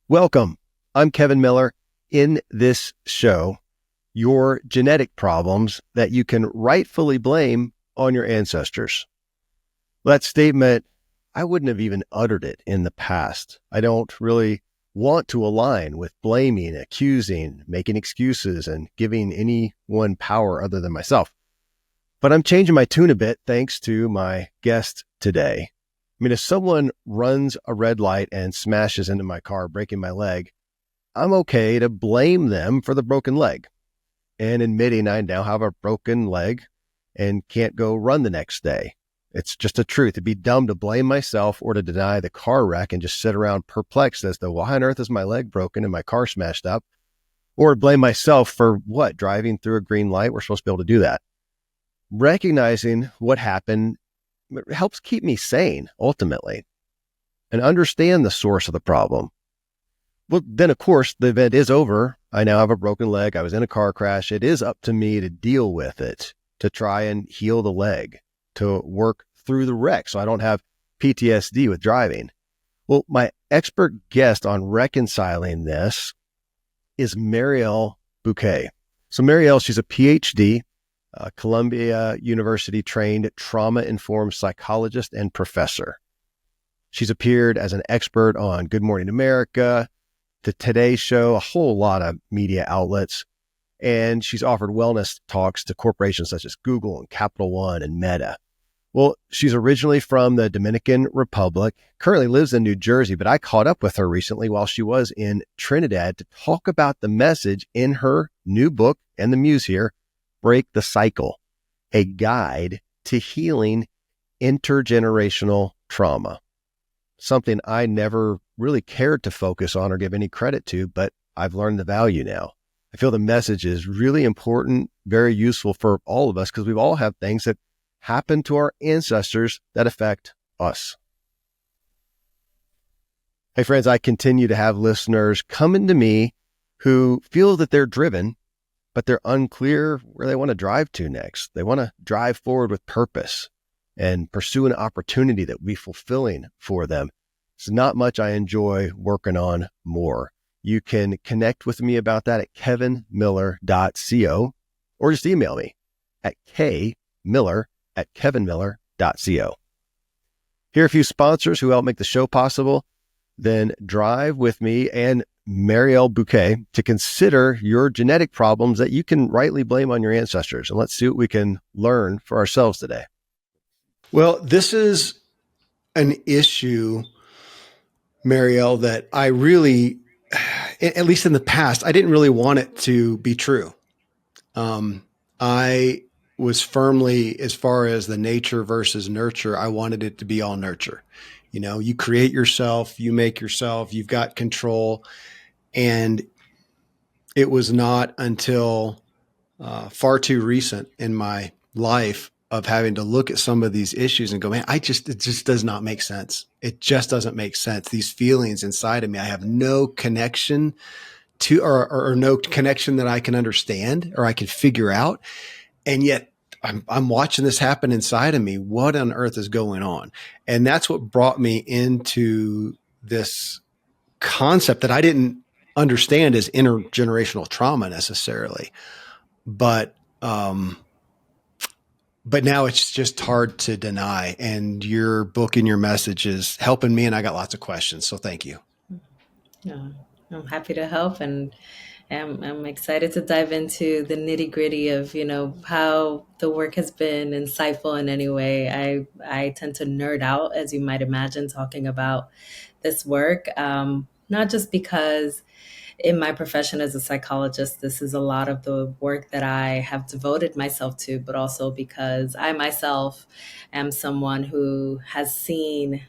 Welcome. I'm Kevin Miller. In this show, your genetic problems that you can rightfully blame on your ancestors. That statement, I wouldn't have even uttered it in the past. I don't really want to align with blaming, accusing, making excuses, and giving anyone power other than myself. But I'm changing my tune a bit thanks to my guest today. I mean, if someone runs a red light and smashes into my car, breaking my leg, I'm okay to blame them for the broken leg and admitting I now have a broken leg and can't go run the next day. It's just a truth. It'd be dumb to blame myself or to deny the car wreck and just sit around perplexed as to why on earth is my leg broken and my car smashed up, or blame myself for what? Driving through a green light. We're supposed to be able to do that. Recognizing what happened helps keep me sane, ultimately, and understand the source of the problem. Well, then, of course, the event is over. I now have a broken leg. I was in a car crash. It is up to me to deal with it, to try and heal the leg, to work through the wreck so I don't have PTSD with driving. Well, my expert guest on reconciling this is Mariel Buqué. So Mariel, she's a PhD, Columbia University trained trauma-informed psychologist and professor. She's appeared as an expert on Good Morning America, the Today Show, a whole lot of media outlets, and she's offered wellness talks to corporations such as Google and Capital One and Meta. Well, she's originally from the Dominican Republic, currently lives in New Jersey, but I caught up with her recently while she was in Trinidad to talk about the message in her new book and the muse here, Break the Cycle, a guide to healing intergenerational trauma. Something I never really cared to focus on or give any credit to, but I've learned the value now. I feel the message is really important, very useful for all of us because we've all had things that happen to our ancestors that affect us. Hey friends, I continue to have listeners coming to me who feel that they're driven, but they're unclear where they want to drive to next. They want to drive forward with purpose and pursue an opportunity that will be fulfilling for them. It's not much I enjoy working on more. You can connect with me about that at kevinmiller.co or just email me at kmiller@kevinmiller.co. Here are a few sponsors who help make the show possible. Then drive with me and Mariel Buqué to consider your genetic problems that you can rightly blame on your ancestors. And let's see what we can learn for ourselves today. Well, this is an issue, Mariel, that I really, at least in the past, I didn't really want it to be true. I was firmly, as far as the nature versus nurture, I wanted it to be all nurture. You know, you create yourself, you make yourself, you've got control. And it was not until far too recent in my life of having to look at some of these issues and go, man, it just does not make sense. It just doesn't make sense. These feelings inside of me, I have no connection to, or no connection that I can understand or I can figure out. And yet I'm watching this happen inside of me. What on earth is going on? And that's what brought me into this concept that I didn't understand as intergenerational trauma necessarily, but now it's just hard to deny. And your book and your message is helping me, and I got lots of questions. So thank you. Yeah, I'm happy to help, and I'm excited to dive into the nitty gritty of, how the work has been insightful in any way. I tend to nerd out, as you might imagine, talking about this work, not just because in my profession as a psychologist, this is a lot of the work that I have devoted myself to, but also because I myself am someone who has seen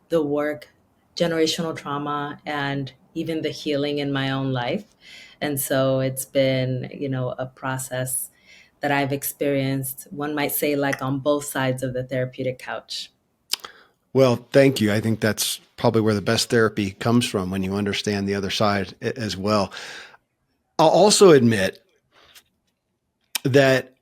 the work, generational trauma, and even the healing in my own life. And so it's been, a process that I've experienced, one might say, like on both sides of the therapeutic couch. Well, thank you. I think that's probably where the best therapy comes from, when you understand the other side as well. I'll also admit that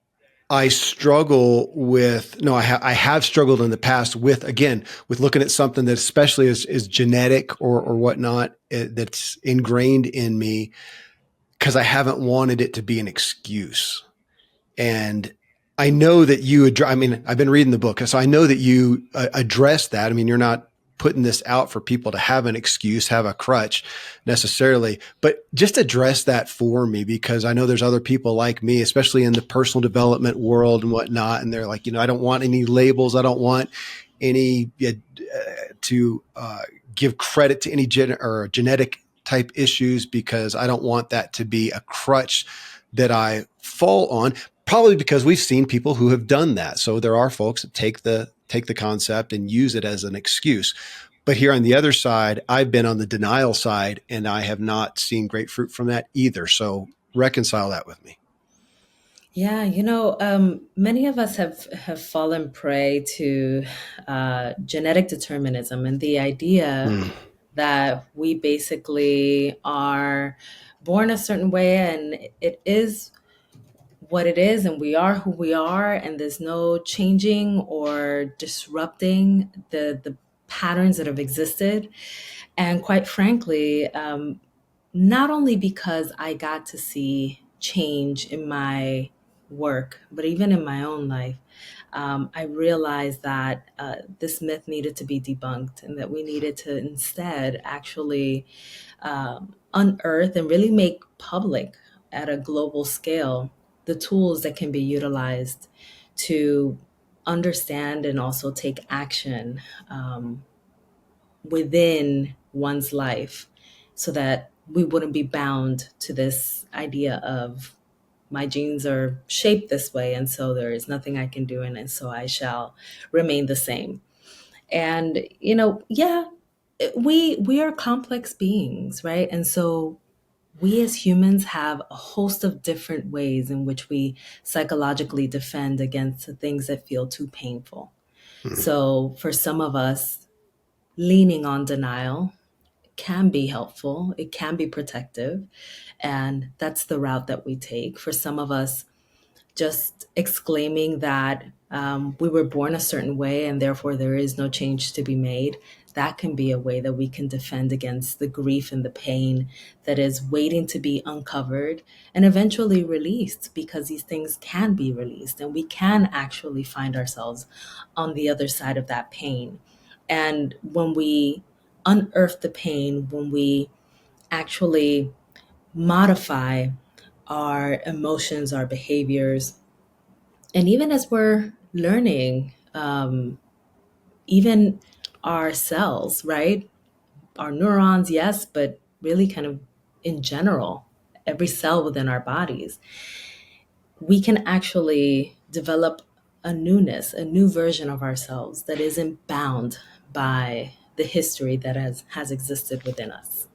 I struggle with, no, I have struggled in the past with, again, with looking at something that especially is genetic or whatnot, that's ingrained in me because I haven't wanted it to be an excuse. And I know that I mean, I've been reading the book, so I know that you address that. I mean, you're not putting this out for people to have an excuse, have a crutch necessarily, but just address that for me, because I know there's other people like me, especially in the personal development world and whatnot. And they're like, I don't want any labels. I don't want any to give credit to any genetic type issues, because I don't want that to be a crutch that I fall on. Probably because we've seen people who have done that. So there are folks that take the concept and use it as an excuse. But here on the other side, I've been on the denial side, and I have not seen great fruit from that either. So reconcile that with me. Yeah, many of us have fallen prey to genetic determinism and the idea that we basically are born a certain way, and it is what it is, and we are who we are, and there's no changing or disrupting the patterns that have existed. And quite frankly, not only because I got to see change in my work, but even in my own life, I realized that this myth needed to be debunked, and that we needed to instead actually unearth and really make public at a global scale the tools that can be utilized to understand and also take action within one's life, so that we wouldn't be bound to this idea of my genes are shaped this way, and so there is nothing I can do, and so I shall remain the same. And yeah, we are complex beings, right? And so we as humans have a host of different ways in which we psychologically defend against the things that feel too painful. So for some of us, leaning on denial can be helpful, it can be protective, and that's the route that we take. For some of us, just exclaiming that we were born a certain way and therefore there is no change to be made, that can be a way that we can defend against the grief and the pain that is waiting to be uncovered and eventually released, because these things can be released and we can actually find ourselves on the other side of that pain. And when we unearth the pain, when we actually modify our emotions, our behaviors, and even as we're learning, even our cells, right? Our neurons, yes, but really kind of in general, every cell within our bodies, we can actually develop a newness, a new version of ourselves that isn't bound by the history that has existed within us.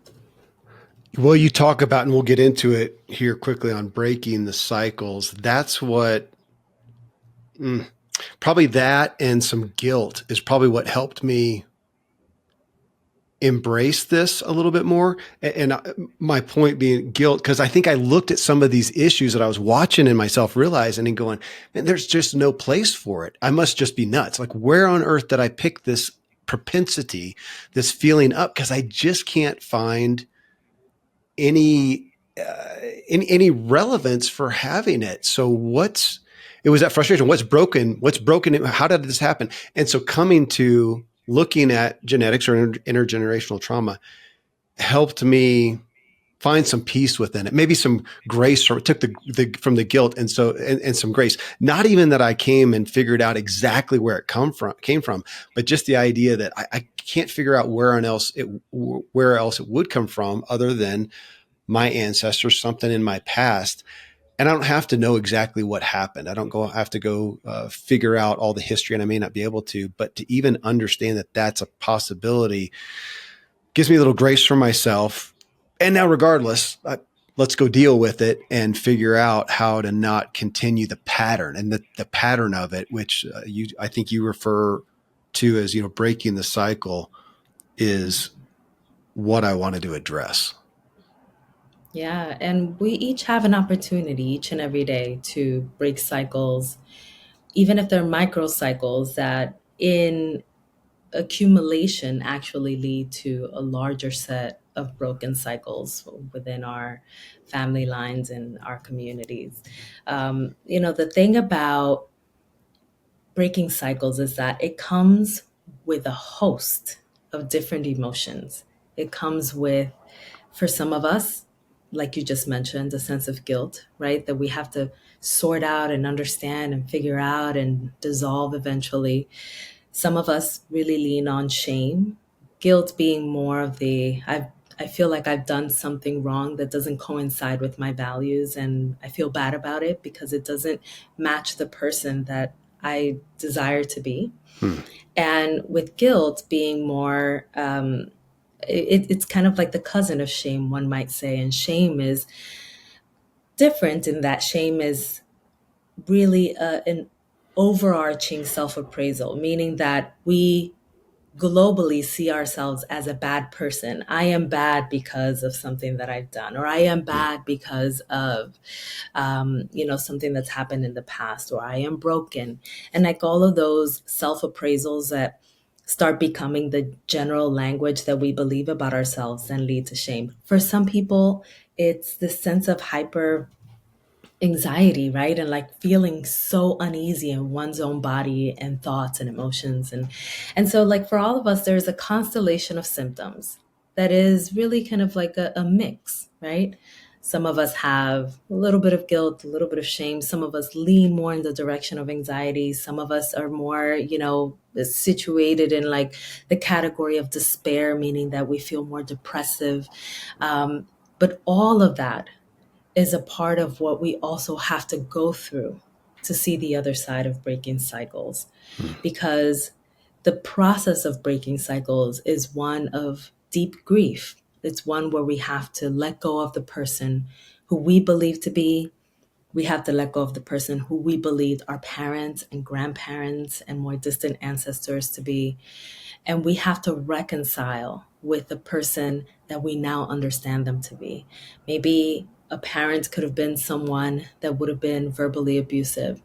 Well, you talk about, and we'll get into it here quickly, on breaking the cycles. That's what, probably that and some guilt is probably what helped me embrace this a little bit more. And my point being guilt, because I think I looked at some of these issues that I was watching in myself, realizing and going, man, there's just no place for it. I must just be nuts. Like, where on earth did I pick this propensity, this feeling up? Because I just can't find any relevance for having it. So it was that frustration. What's broken? How did this happen? And so coming to looking at genetics or intergenerational trauma helped me find some peace within it, maybe some grace from it, took from the guilt. And so, and some grace, not even that I came and figured out exactly where it came from, but just the idea that I can't figure out where else it would come from other than my ancestors, something in my past. And I don't have to know exactly what happened. I don't have to go figure out all the history, and I may not be able to, but to even understand that that's a possibility gives me a little grace for myself. And now, regardless, let's go deal with it and figure out how to not continue the pattern and the pattern of it, which I think you refer to as, breaking the cycle, is what I wanted to address. Yeah, and we each have an opportunity each and every day to break cycles, even if they're micro cycles that in accumulation actually lead to a larger set of broken cycles within our family lines and our communities. The thing about breaking cycles is that it comes with a host of different emotions. It comes with, for some of us, like you just mentioned, a sense of guilt, right? That we have to sort out and understand and figure out and dissolve eventually. Some of us really lean on shame, guilt being more of I feel like I've done something wrong that doesn't coincide with my values, and I feel bad about it because it doesn't match the person that I desire to be. Hmm. And with guilt being more, it's kind of like the cousin of shame, one might say. And shame is different in that shame is really an overarching self appraisal, meaning that we globally see ourselves as a bad person. I am bad because of something that I've done, or I am bad because of, something that's happened in the past, or I am broken. And like all of those self appraisals that start becoming the general language that we believe about ourselves and lead to shame. For some people, it's this sense of hyper anxiety, right? And like feeling so uneasy in one's own body and thoughts and emotions. And so like for all of us, there's a constellation of symptoms that is really kind of like a mix, right? Some of us have a little bit of guilt, a little bit of shame. Some of us lean more in the direction of anxiety. Some of us are more, situated in like the category of despair, meaning that we feel more depressive. But all of that is a part of what we also have to go through to see the other side of breaking cycles. Hmm. Because the process of breaking cycles is one of deep grief. It's one where we have to let go of the person who we believe to be. We have to let go of the person who we believed our parents and grandparents and more distant ancestors to be. And we have to reconcile with the person that we now understand them to be. Maybe a parent could have been someone that would have been verbally abusive.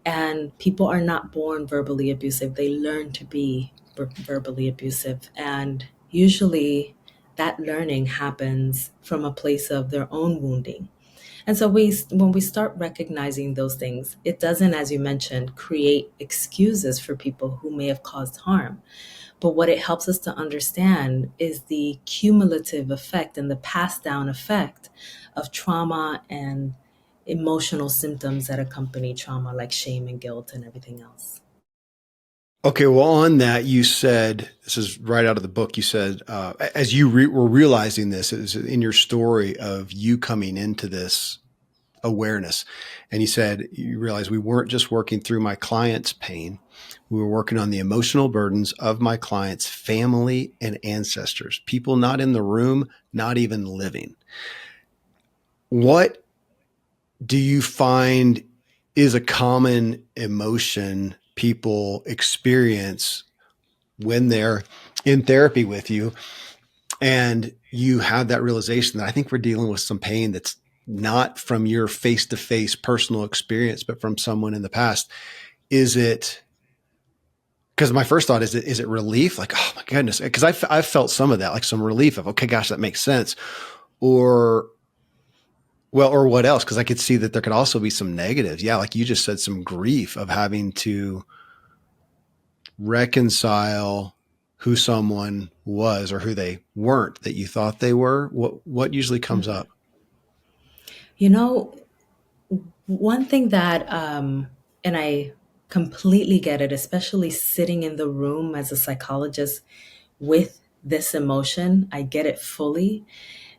And people are not born verbally abusive, they learn to be verbally abusive. And usually that learning happens from a place of their own wounding. And so when we start recognizing those things, it doesn't, as you mentioned, create excuses for people who may have caused harm. But what it helps us to understand is the cumulative effect and the passed down effect of trauma and emotional symptoms that accompany trauma, like shame and guilt and everything else. Okay, well, on that, you said, this is right out of the book, you said, as you were realizing this, it was in your story of you coming into this awareness. And you said, you realized we weren't just working through my client's pain, we were working on the emotional burdens of my client's family and ancestors, people not in the room, not even living. What do you find is a common emotion people experience when they're in therapy with you and you have that realization that I think we're dealing with some pain that's not from your face-to-face personal experience, but from someone in the past? Is it, because my first thought is it relief? Like, oh my goodness. Because I've felt some of that, like some relief of, okay, gosh, that makes sense. Or, well, or what else? Because I could see that there could also be some negatives. Yeah, like you just said, some grief of having to reconcile who someone was or who they weren't that you thought they were. What usually comes up? You know, one thing that, and I completely get it, especially sitting in the room as a psychologist with this emotion, I get it fully.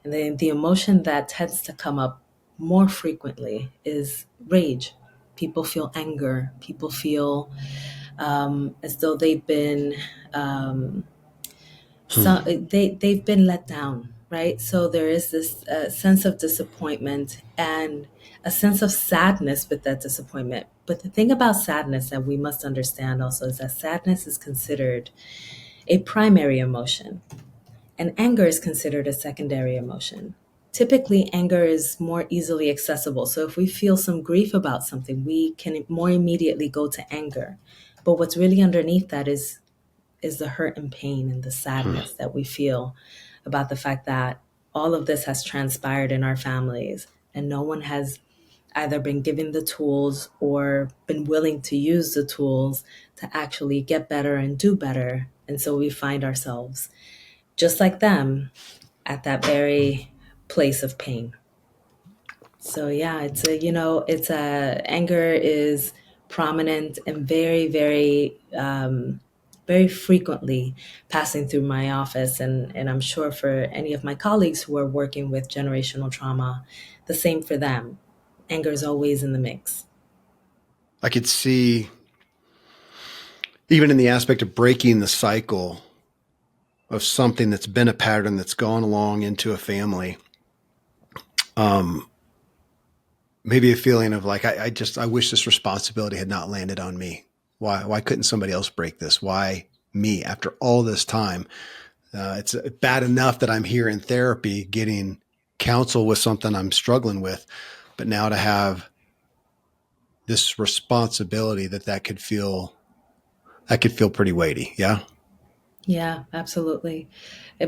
And then the emotion that tends to come up more frequently is rage. People feel anger. People feel as though they've been Hmm. they've been let down, right? So there is this sense of disappointment and a sense of sadness with that disappointment. But the thing about sadness that we must understand also is that sadness is considered a primary emotion, and anger is considered a secondary emotion. typically anger is more easily accessible. So if we feel some grief about something, we can more immediately go to anger. But what's really underneath that is the hurt and pain and the sadness that we feel about the fact that all of this has transpired in our families and no one has either been given the tools or been willing to use the tools to actually get better and do better. And so we find ourselves just like them at that very place of pain. So yeah, anger is prominent and very frequently passing through my office. And I'm sure for any of my colleagues who are working with generational trauma, the same for them. Anger is always in the mix. I could see, even in the aspect of breaking the cycle of something that's been a pattern that's gone along into a family, maybe a feeling of like, I wish this responsibility had not landed on me. Why couldn't somebody else break this? Why me after all this time? It's bad enough that I'm here in therapy getting counsel with something I'm struggling with, but now to have this responsibility that could feel pretty weighty. Yeah. Yeah, absolutely.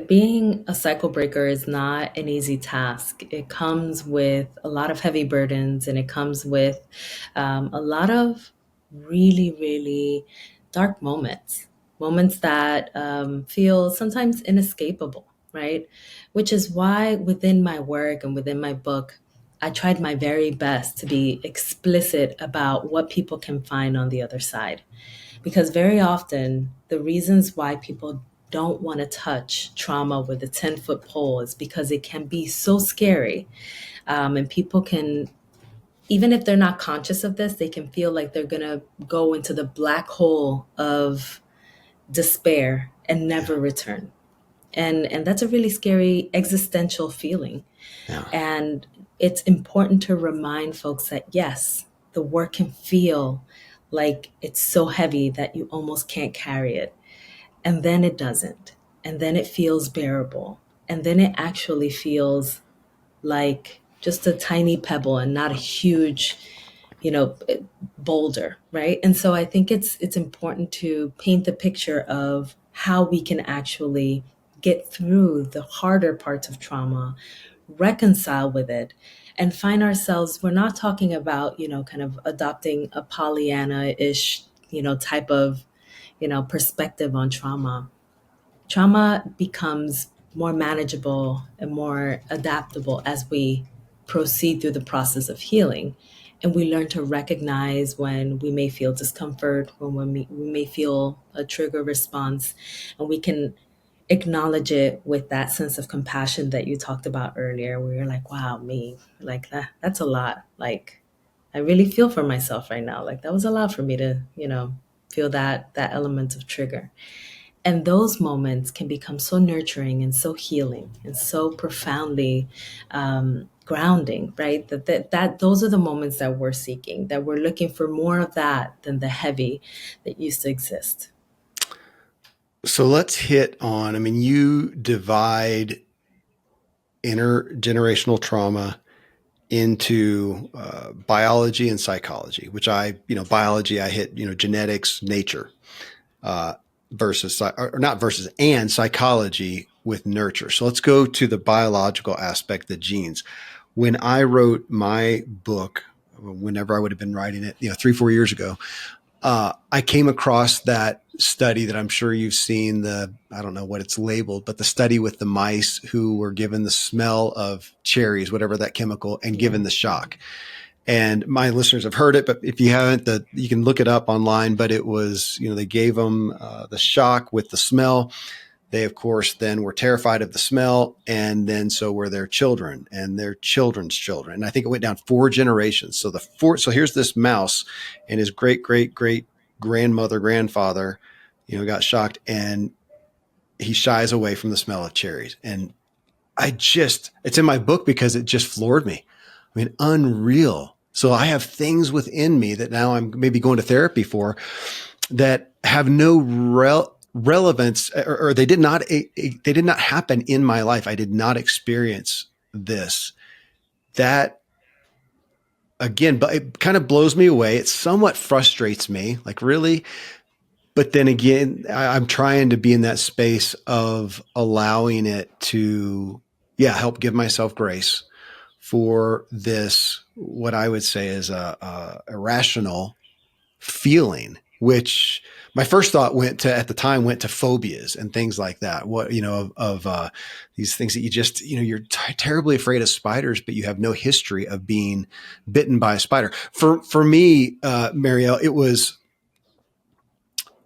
Being a cycle breaker is not an easy task. It comes with a lot of heavy burdens and it comes with a lot of really, really dark moments, moments that feel sometimes inescapable, right? Which is why within my work and within my book, I tried my very best to be explicit about what people can find on the other side. Because very often, the reasons why people don't want to touch trauma with a 10-foot pole is because it can be so scary. And people can, even if they're not conscious of this, they can feel like they're going to go into the black hole of despair and never return. And that's a really scary existential feeling. Yeah. And it's important to remind folks that, yes, the work can feel like it's so heavy that you almost can't carry it. And then it doesn't. And then it feels bearable. And then it actually feels like just a tiny pebble and not a huge, boulder, right? And so I think it's important to paint the picture of how we can actually get through the harder parts of trauma, reconcile with it, and find ourselves, we're not talking about, kind of adopting a Pollyanna-ish, type of, perspective on trauma. Trauma becomes more manageable and more adaptable as we proceed through the process of healing. And we learn to recognize when we may feel discomfort, when we may feel a trigger response, and we can acknowledge it with that sense of compassion that you talked about earlier, where you're like, wow, me, like that's a lot. Like, I really feel for myself right now. Like, that was a lot for me to, feel that element of trigger. And those moments can become so nurturing and so healing and so profoundly grounding, right? That those are the moments that we're seeking, that we're looking for more of that than the heavy that used to exist. So let's hit on, you divide intergenerational trauma into biology and psychology, which biology, I hit, genetics, nature, versus, or not versus, and psychology with nurture. So let's go to the biological aspect, the genes. When I wrote my book, whenever I would have been writing it, 3-4 years ago, I came across that study that I'm sure you've seen, I don't know what it's labeled, but the study with the mice who were given the smell of cherries, whatever that chemical, and given the shock. And my listeners have heard it, but if you haven't, you can look it up online. But it was, they gave them the shock with the smell. They, of course, then were terrified of the smell. And then so were their children and their children's children. And I think it went down 4 generations. So here's this mouse and his great, great, great grandmother, grandfather, got shocked, and he shies away from the smell of cherries. And it's in my book because it just floored me. Unreal. So I have things within me that now I'm maybe going to therapy for that have no relevance, or they did not happen in my life. I did not experience this, that again, but it kind of blows me away. It somewhat frustrates me, like really. But then again, I'm trying to be in that space of allowing it to, help give myself grace for this, what I would say is a irrational feeling, which my first thought went to phobias and things like that. What, of these things that you just, you're terribly afraid of spiders, but you have no history of being bitten by a spider. For me, Mariel, it was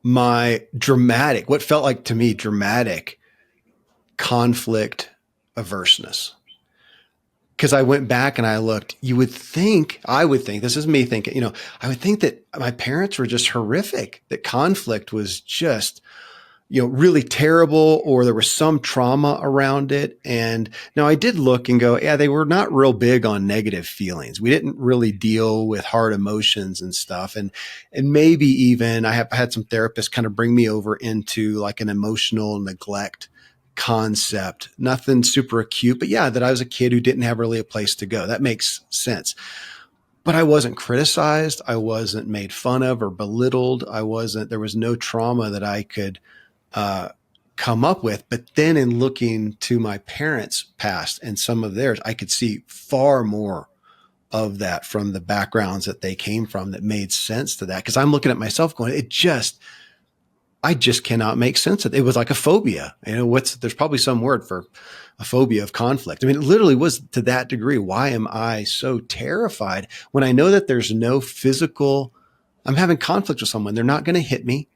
what felt like to me dramatic conflict averseness. Because I went back and I looked, I would think, this is me thinking, I would think that my parents were just horrific, that conflict was just, really terrible, or there was some trauma around it. And now I did look and go, they were not real big on negative feelings. We didn't really deal with hard emotions and stuff. And maybe even I had some therapists kind of bring me over into like an emotional neglect concept, nothing super acute, but that I was a kid who didn't have really a place to go. That makes sense. But I wasn't criticized. I wasn't made fun of or belittled. There was no trauma that I could come up with. But then in looking to my parents' past and some of theirs, I could see far more of that from the backgrounds that they came from that made sense to that. Because I'm looking at myself going, I just cannot make sense of it. It was like a phobia. There's probably some word for a phobia of conflict. I mean, it literally was to that degree. Why am I so terrified when I know that there's no physical, I'm having conflict with someone. They're not going to hit me.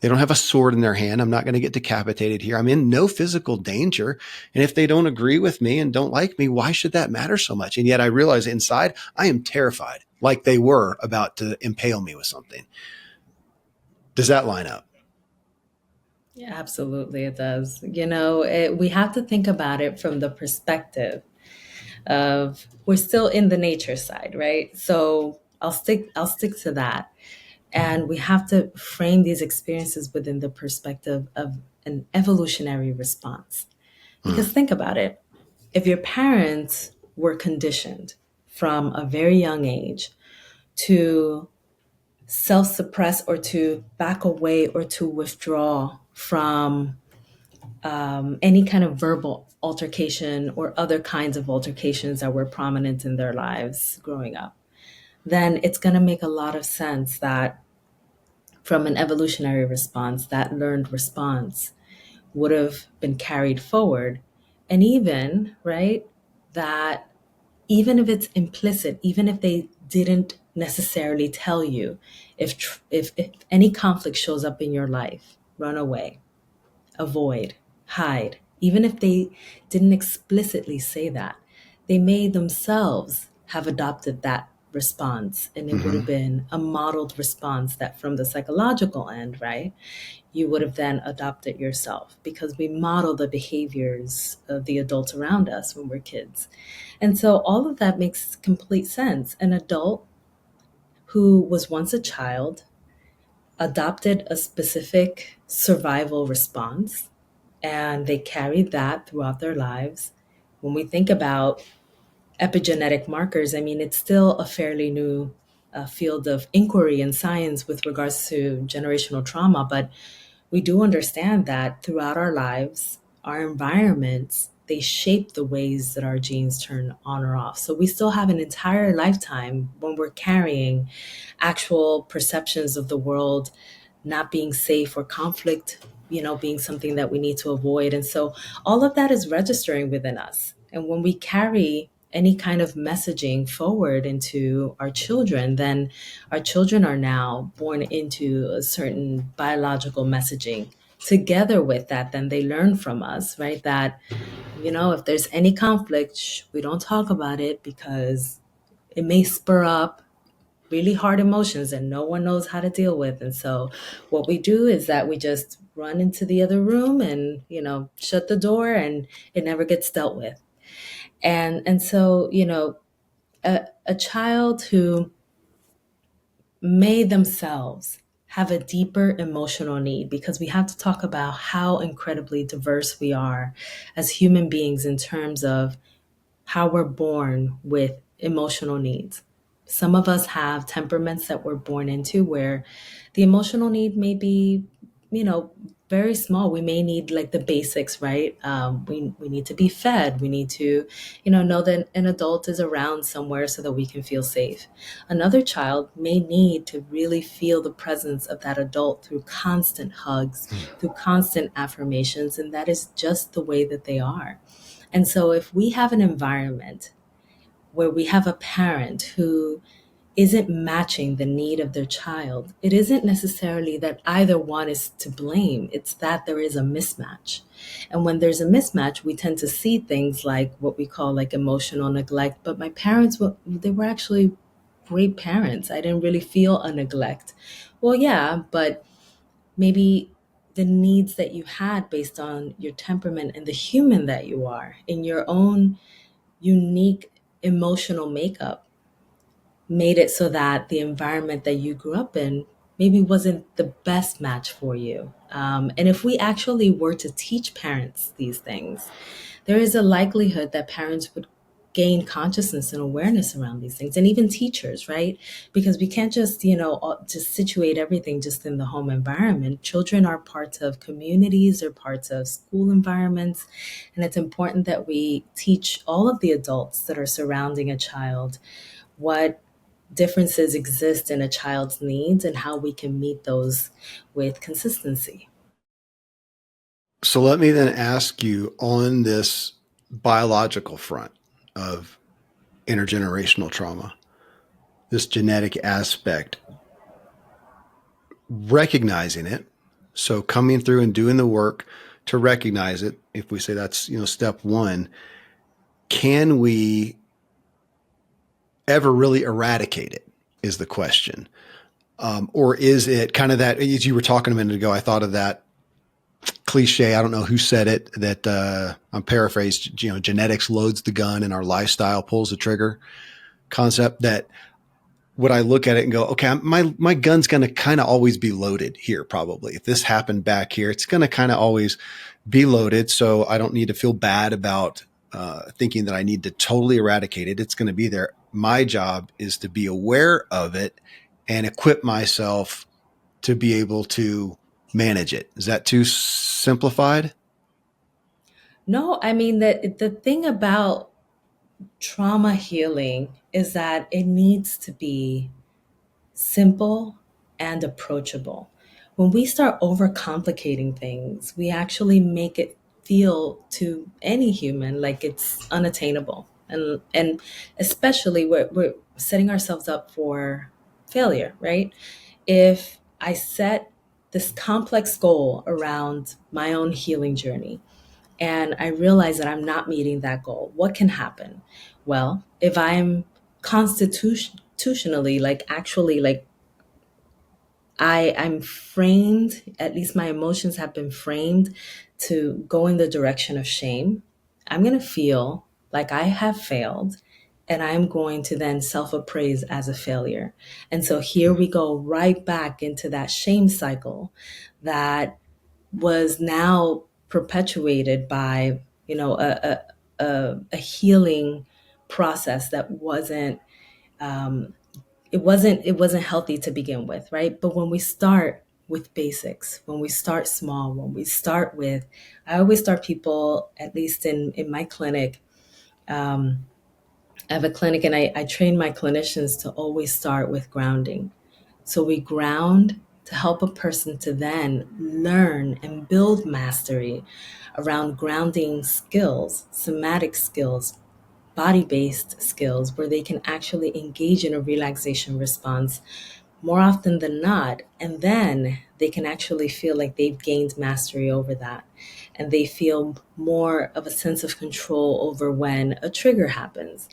They don't have a sword in their hand. I'm not going to get decapitated here. I'm in no physical danger. And if they don't agree with me and don't like me, why should that matter so much? And yet I realize inside I am terrified, like they were about to impale me with something. Does that line up? Yeah, absolutely, it does. We have to think about it from the perspective of we're still in the nature side, right? So I'll stick to that. And we have to frame these experiences within the perspective of an evolutionary response. Because think about it. If your parents were conditioned from a very young age to self-suppress or to back away or to withdraw from any kind of verbal altercation or other kinds of altercations that were prominent in their lives growing up, then it's going to make a lot of sense that from an evolutionary response, that learned response would have been carried forward. And even, right, that even if it's implicit, even if they didn't necessarily tell you, if any conflict shows up in your life, run away, avoid, hide. Even if they didn't explicitly say that, they may themselves have adopted that response. And it would have been a modeled response that from the psychological end, right, you would have then adopted yourself because we model the behaviors of the adults around us when we're kids. And so all of that makes complete sense. An adult who was once a child adopted a specific survival response and they carried that throughout their lives. When we think about epigenetic markers, I mean, it's still a fairly new field of inquiry and science with regards to generational trauma, but we do understand that throughout our lives, our environments, they shape the ways that our genes turn on or off. So we still have an entire lifetime when we're carrying actual perceptions of the world not being safe or conflict, being something that we need to avoid. And so all of that is registering within us. And when we carry any kind of messaging forward into our children, then our children are now born into a certain biological messaging. Together with that, then they learn from us, right? That, if there's any conflict, we don't talk about it because it may spur up really hard emotions and no one knows how to deal with. And so what we do is that we just run into the other room and, shut the door and it never gets dealt with. And so, a child who may themselves have a deeper emotional need, because we have to talk about how incredibly diverse we are as human beings in terms of how we're born with emotional needs. Some of us have temperaments that we're born into where the emotional need may be, you know, very small. We may need like the basics, right? We need to be fed. We need to, know that an adult is around somewhere so that we can feel safe. Another child may need to really feel the presence of that adult through constant hugs, through constant affirmations, and that is just the way that they are. And so if we have an environment where we have a parent who isn't matching the need of their child, it isn't necessarily that either one is to blame. It's that there is a mismatch. And when there's a mismatch, we tend to see things like what we call like emotional neglect. But my parents, they were actually great parents. I didn't really feel a neglect. Well, yeah, but maybe the needs that you had based on your temperament and the human that you are in your own unique emotional makeup made it so that the environment that you grew up in maybe wasn't the best match for you. And if we actually were to teach parents these things, there is a likelihood that parents would gain consciousness and awareness around these things, and even teachers, right? Because we can't just, just situate everything just in the home environment. Children are parts of communities, they're parts of school environments, and it's important that we teach all of the adults that are surrounding a child what differences exist in a child's needs and how we can meet those with consistency. So let me then ask you, on this biological front of intergenerational trauma, this genetic aspect, recognizing it. So coming through and doing the work to recognize it, if we say that's, step one, can we ever really eradicate it is the question. Or is it kind of that, as you were talking a minute ago, I thought of that cliche. I don't know who said it, that I'm paraphrased, genetics loads the gun and our lifestyle pulls the trigger concept. That would I look at it and go, okay, my gun's going to kind of always be loaded here. Probably if this happened back here, it's going to kind of always be loaded. So I don't need to feel bad about thinking that I need to totally eradicate it. It's going to be there. My job is to be aware of it and equip myself to be able to manage it. Is that too simplified? No, I mean, the thing about trauma healing is that it needs to be simple and approachable. When we start overcomplicating things, we actually make it feel to any human like it's unattainable. And especially we're setting ourselves up for failure, right? If I set this complex goal around my own healing journey and I realize that I'm not meeting that goal, what can happen? Well, if I'm constitutionally, like actually, like I'm framed, at least my emotions have been framed to go in the direction of shame, I'm going to feel like I have failed and I'm going to then self appraise as a failure. And so here we go right back into that shame cycle that was now perpetuated by, a healing process that um, wasn't healthy to begin with, right? But when we start with basics, when we start small, when we start with, I always start people, at least in my clinic. I have a clinic and I train my clinicians to always start with grounding. So we ground to help a person to then learn and build mastery around grounding skills, somatic skills, body based skills, where they can actually engage in a relaxation response more often than not. And then they can actually feel like they've gained mastery over that. And they feel more of a sense of control over when a trigger happens.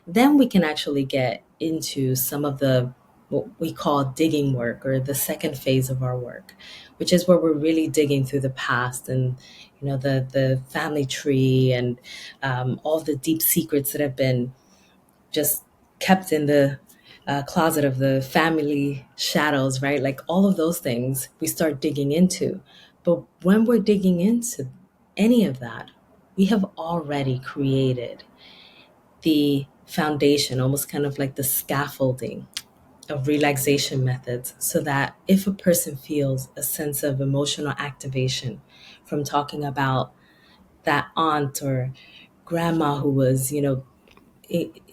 Then we can actually get into some of the what we call digging work, or the second phase of our work, which is where we're really digging through the past and the family tree and all the deep secrets that have been just kept in the closet of the family shadows, right? Like all of those things we start digging into. But when we're digging into any of that, we have already created the foundation, almost kind of like the scaffolding of relaxation methods, so that if a person feels a sense of emotional activation from talking about that aunt or grandma who was,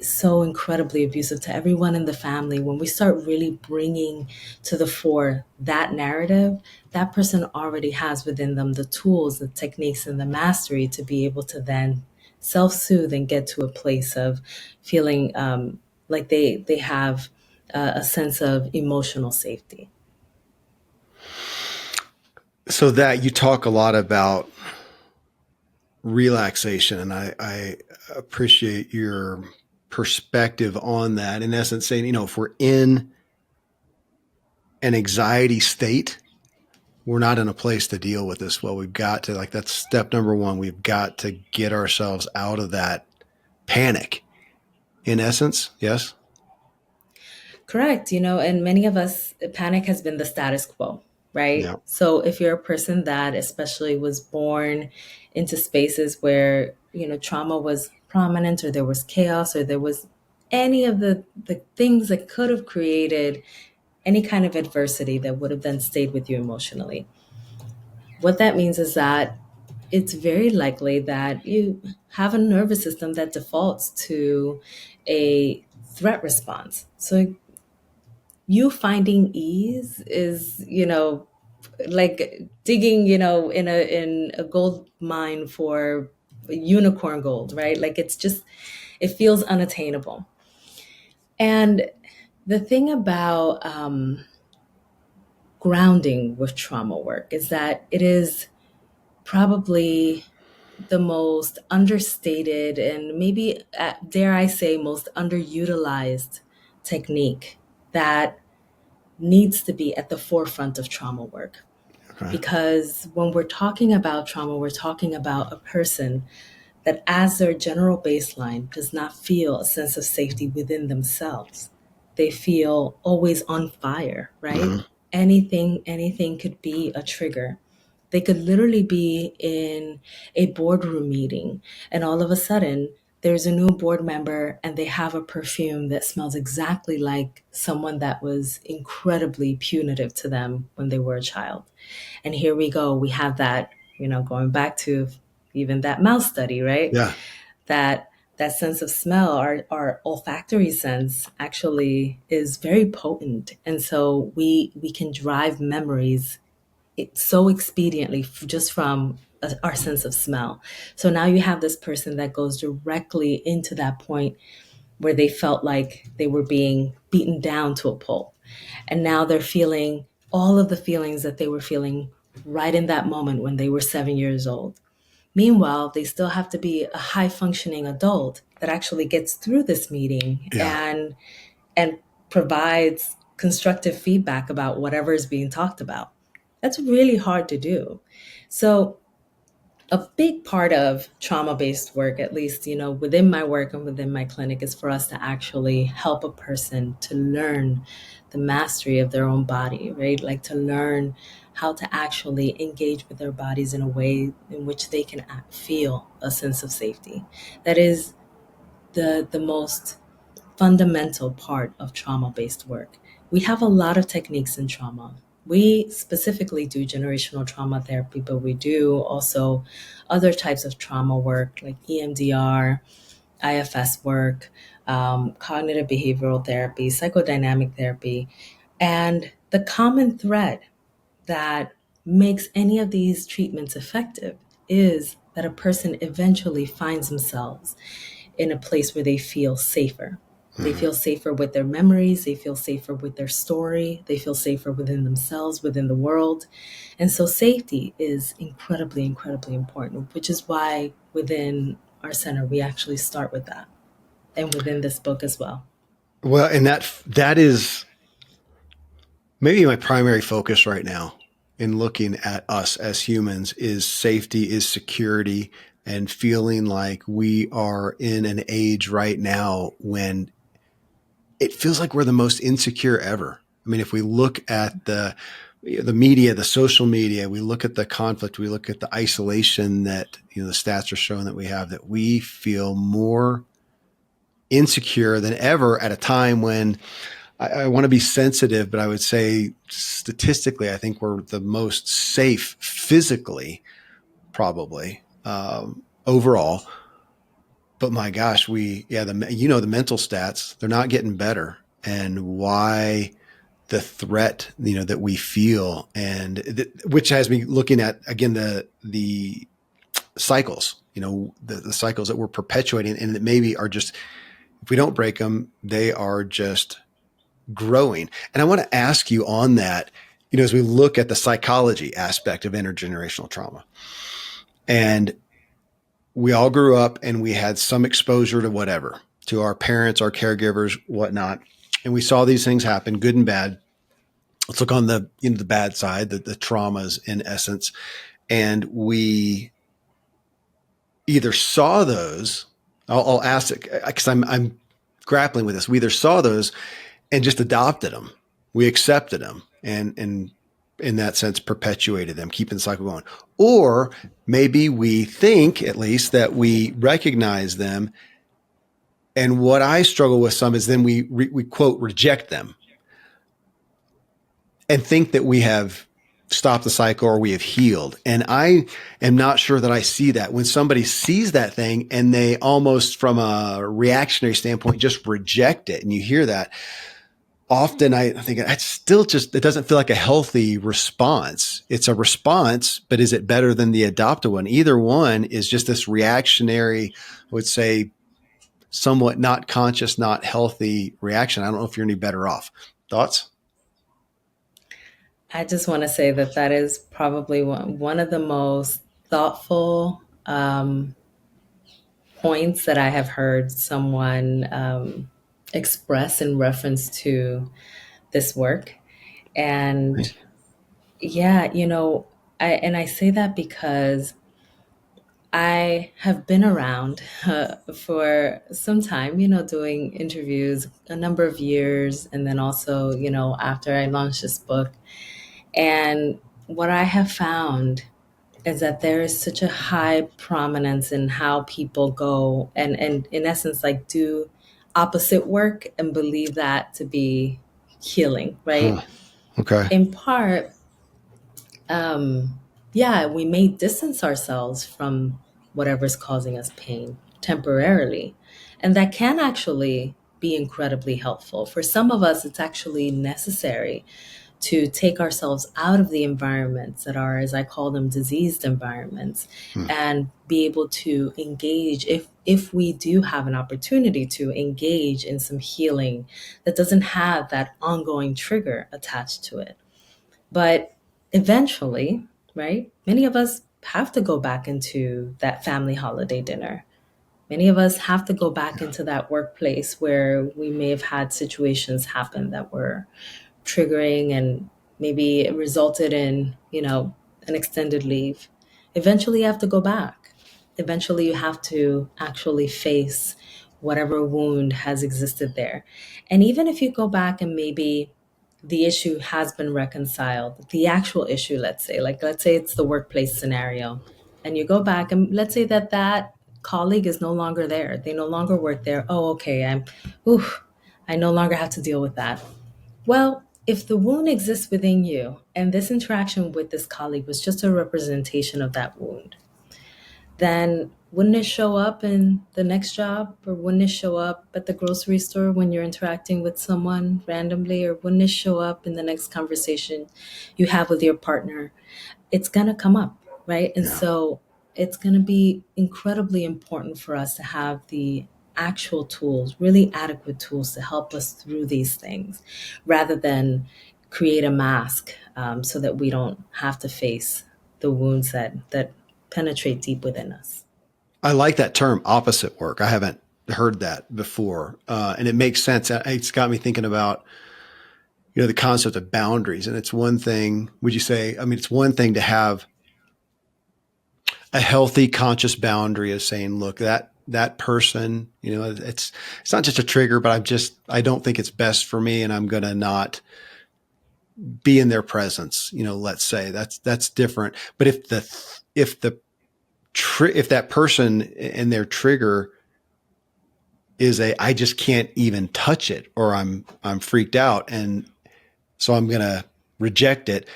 so incredibly abusive to everyone in the family, when we start really bringing to the fore that narrative, that person already has within them the tools, the techniques, and the mastery to be able to then self-soothe and get to a place of feeling like they have a sense of emotional safety. So that you talk a lot about relaxation, and I appreciate your perspective on that. In essence, saying, if we're in an anxiety state, we're not in a place to deal with this well. We've got to, like, that's step number one. We've got to get ourselves out of that panic, in essence. Yes. Correct. And many of us, panic has been the status quo, right? Yeah. So if you're a person that especially was born into spaces where, trauma was prominent, or there was chaos, or there was any of the things that could have created any kind of adversity that would have then stayed with you emotionally. What that means is that it's very likely that you have a nervous system that defaults to a threat response. So you finding ease is, like digging, in a gold mine for unicorn gold, right? Like it feels unattainable. And the thing about grounding with trauma work is that it is probably the most understated and maybe, dare I say, most underutilized technique that needs to be at the forefront of trauma work. Okay. Because when we're talking about trauma, we're talking about a person that, as their general baseline, does not feel a sense of safety within themselves. They feel always on fire, right? Mm-hmm. Anything could be a trigger. They could literally be in a boardroom meeting, and all of a sudden there's a new board member and they have a perfume that smells exactly like someone that was incredibly punitive to them when they were a child. And here we go. We have that, going back to even that mouse study, right? Yeah. That sense of smell, our olfactory sense actually is very potent. And so we can drive memories so expediently just from our sense of smell. So now you have this person that goes directly into that point where they felt like they were being beaten down to a pulp. And now they're feeling all of the feelings that they were feeling right in that moment when they were 7 years old. Meanwhile, they still have to be a high functioning adult that actually gets through this meeting Yeah. and provides constructive feedback about whatever is being talked about. That's really hard to do. So a big part of trauma-based work, at least, within my work and within my clinic, is for us to actually help a person to learn the mastery of their own body, right? Like to learn how to actually engage with their bodies in a way in which they can feel a sense of safety. That is the most fundamental part of trauma-based work. We have a lot of techniques in trauma. We specifically do generational trauma therapy, but we do also other types of trauma work like EMDR, IFS work, cognitive behavioral therapy, psychodynamic therapy. And the common thread that makes any of these treatments effective is that a person eventually finds themselves in a place where they feel safer. They Mm-hmm. feel safer with their memories. They feel safer with their story. They feel safer within themselves, within the world. And so safety is incredibly, incredibly important, which is why within our center, we actually start with that, and within this book as well. Well, and that is maybe my primary focus right now in looking at us as humans is safety, is security, and feeling like we are in an age right now when it feels like we're the most insecure ever. I mean, if we look at the media, the social media, we look at the conflict, we look at the isolation that, the stats are showing that we have, that we feel more insecure than ever at a time when I want to be sensitive, but I would say statistically, I think we're the most safe physically, probably, overall. But my gosh, the mental stats, they're not getting better. And why the threat, that we feel, and which has me looking at, again, the cycles, the cycles that we're perpetuating, and that maybe are just, if we don't break them, they are just growing. And I want to ask you on that, as we look at the psychology aspect of intergenerational trauma, and we all grew up and we had some exposure to whatever, to our parents, our caregivers, whatnot. And we saw these things happen, good and bad. Let's look on the, the bad side, the traumas in essence. And we either saw those, I'll ask it because I'm grappling with this. We either saw those and just adopted them. We accepted them and in that sense perpetuated them, keeping the cycle going. Or maybe we think, at least, that we recognize them. And what I struggle with some is then we quote, reject them and think that we have stopped the cycle or we have healed. And I am not sure that I see that. When somebody sees that thing and they almost, from a reactionary standpoint, just reject it, and you hear that, often I think it's still it doesn't feel like a healthy response. It's a response, but is it better than the adopted one? Either one is just this reactionary, I would say, somewhat not conscious, not healthy reaction. I don't know if you're any better off. Thoughts? I just want to say that is probably one of the most thoughtful points that I have heard someone express in reference to this work. And yeah, I say that because I have been around for some time, doing interviews, a number of years, and then also, after I launched this book. And what I have found is that there is such a high prominence in how people go and in essence, like, do opposite work and believe that to be healing, right? Okay. In part, we may distance ourselves from whatever's causing us pain temporarily. And that can actually be incredibly helpful. For some of us, it's actually necessary to take ourselves out of the environments that are, as I call them, diseased environments, and be able to engage, if we do have an opportunity to engage in some healing that doesn't have that ongoing trigger attached to it. But eventually, right, many of us have to go back into that family holiday dinner. Many of us have to go back into that workplace where we may have had situations happen that were triggering and maybe it resulted in, an extended leave. Eventually you have to go back. Eventually you have to actually face whatever wound has existed there. And even if you go back and maybe the issue has been reconciled, the actual issue, let's say it's the workplace scenario, and you go back and let's say that colleague is no longer there. They no longer work there. Oh, okay. I no longer have to deal with that. Well, if the wound exists within you and this interaction with this colleague was just a representation of that wound, then wouldn't it show up in the next job, or wouldn't it show up at the grocery store when you're interacting with someone randomly, or wouldn't it show up in the next conversation you have with your partner? It's going to come up, right? And so it's going to be incredibly important for us to have the actual tools, really adequate tools to help us through these things, rather than create a mask so that we don't have to face the wounds that penetrate deep within us. I like that term, opposite work. I haven't heard that before. And it makes sense. It's got me thinking about, the concept of boundaries. And it's one thing, would you say, it's one thing to have a healthy, conscious boundary of saying, look, that person, it's not just a trigger, but I don't think it's best for me, and I'm going to not be in their presence. Let's say that's different. But if that person and their trigger I just can't even touch it, or I'm freaked out. And so I'm going to reject it.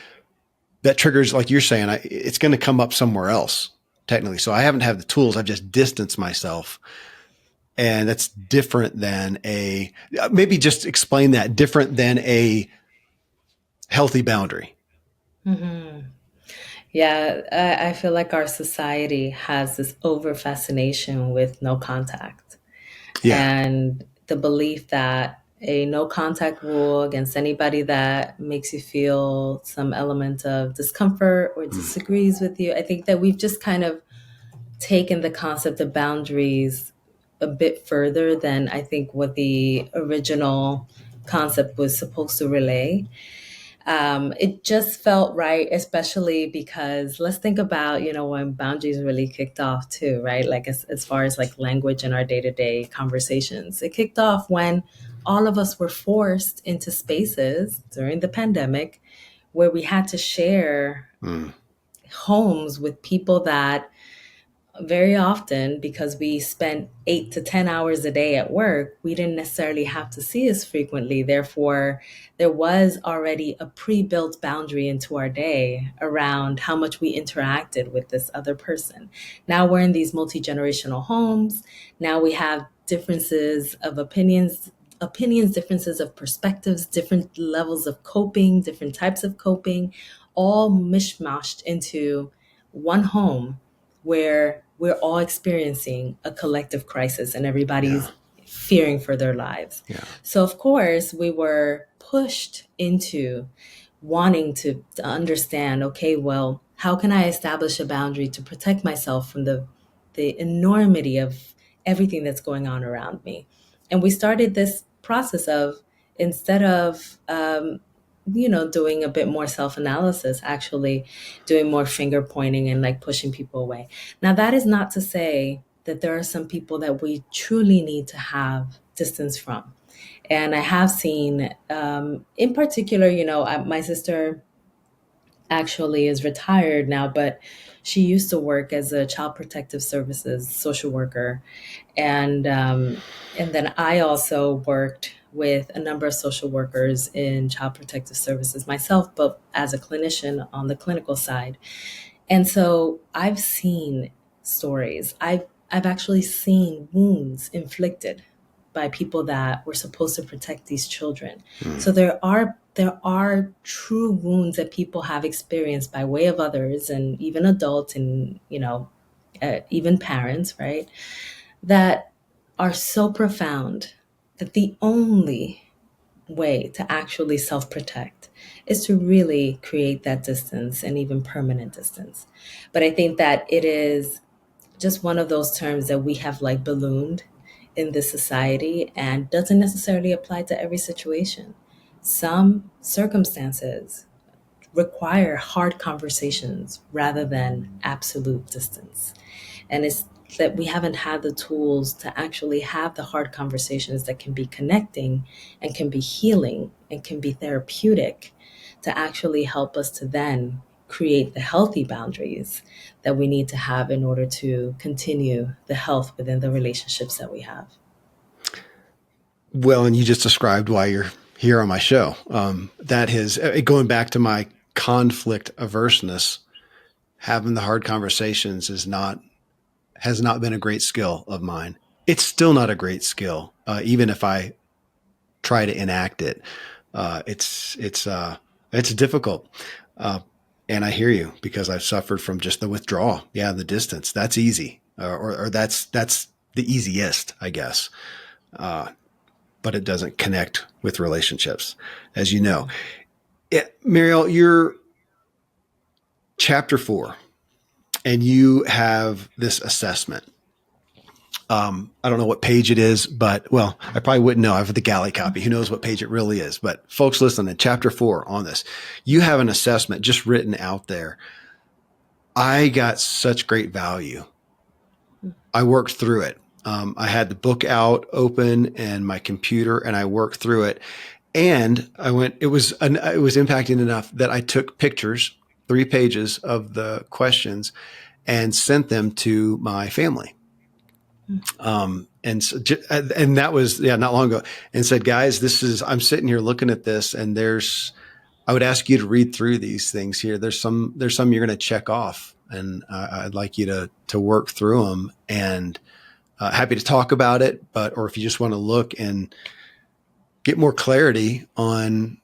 That triggers, like you're saying, it's going to come up somewhere else technically. So I haven't had the tools. I've just distanced myself. And that's different than maybe just explain that, different than a healthy boundary. Mm-hmm. Yeah, I feel like our society has this over fascination with no contact. Yeah. And the belief that a no contact rule against anybody that makes you feel some element of discomfort or disagrees with you, I think that we've just kind of taken the concept of boundaries a bit further than I think what the original concept was supposed to relay. It just felt right, especially because let's think about, when boundaries really kicked off too, right? Like as far as like language in our day-to-day conversations, it kicked off when all of us were forced into spaces during the pandemic where we had to share homes with people that very often, because we spent 8 to 10 hours a day at work, we didn't necessarily have to see as frequently. Therefore, there was already a pre-built boundary into our day around how much we interacted with this other person. Now we're in these multi-generational homes. Now we have differences of opinions, differences of perspectives, different levels of coping, different types of coping, all mishmashed into one home where we're all experiencing a collective crisis and everybody's fearing for their lives. Yeah. So, of course, we were pushed into wanting to understand, okay, well, how can I establish a boundary to protect myself from the enormity of everything that's going on around me? And we started this process of, instead of doing a bit more self-analysis, actually doing more finger pointing and like pushing people away. Now, that is not to say that there are some people that we truly need to have distance from. And I have seen, in particular, my sister actually is retired now, but she used to work as a child protective services social worker. And then I also worked with a number of social workers in child protective services myself, but as a clinician on the clinical side. And so I've seen stories. I've actually seen wounds inflicted by people that were supposed to protect these children. So there are true wounds that people have experienced by way of others and even adults and even parents, right? That are so profound that the only way to actually self-protect is to really create that distance and even permanent distance. But I think that it is just one of those terms that we have like ballooned in this society and doesn't necessarily apply to every situation. Some circumstances require hard conversations rather than absolute distance. And it's that we haven't had the tools to actually have the hard conversations that can be connecting and can be healing and can be therapeutic to actually help us to then create the healthy boundaries that we need to have in order to continue the health within the relationships that we have. Well, and you just described why you're here on my show. That is going back to my conflict averseness. Having the hard conversations has not been a great skill of mine. It's still not a great skill, even if I try to enact it. It's difficult, and I hear you because I've suffered from just the withdrawal. Yeah, the distance. That's easy, or that's the easiest, I guess. But it doesn't connect with relationships, as you know. Mariel, you're chapter 4, and you have this assessment. I don't know what page it is, but well, I probably wouldn't know. I have the galley copy. Who knows what page it really is? But folks, listen, in chapter 4 on this, you have an assessment just written out there. I got such great value. I worked through it. I had the book out open and my computer, and I worked through it. And it was impacting enough that I took pictures, 3 pages of the questions, and sent them to my family. And so, and that was, not long ago, and said, guys, I'm sitting here looking at this, and I would ask you to read through these things here. There's some you're going to check off, and I'd like you to work through them, and happy to talk about it. Or if you just want to look and get more clarity on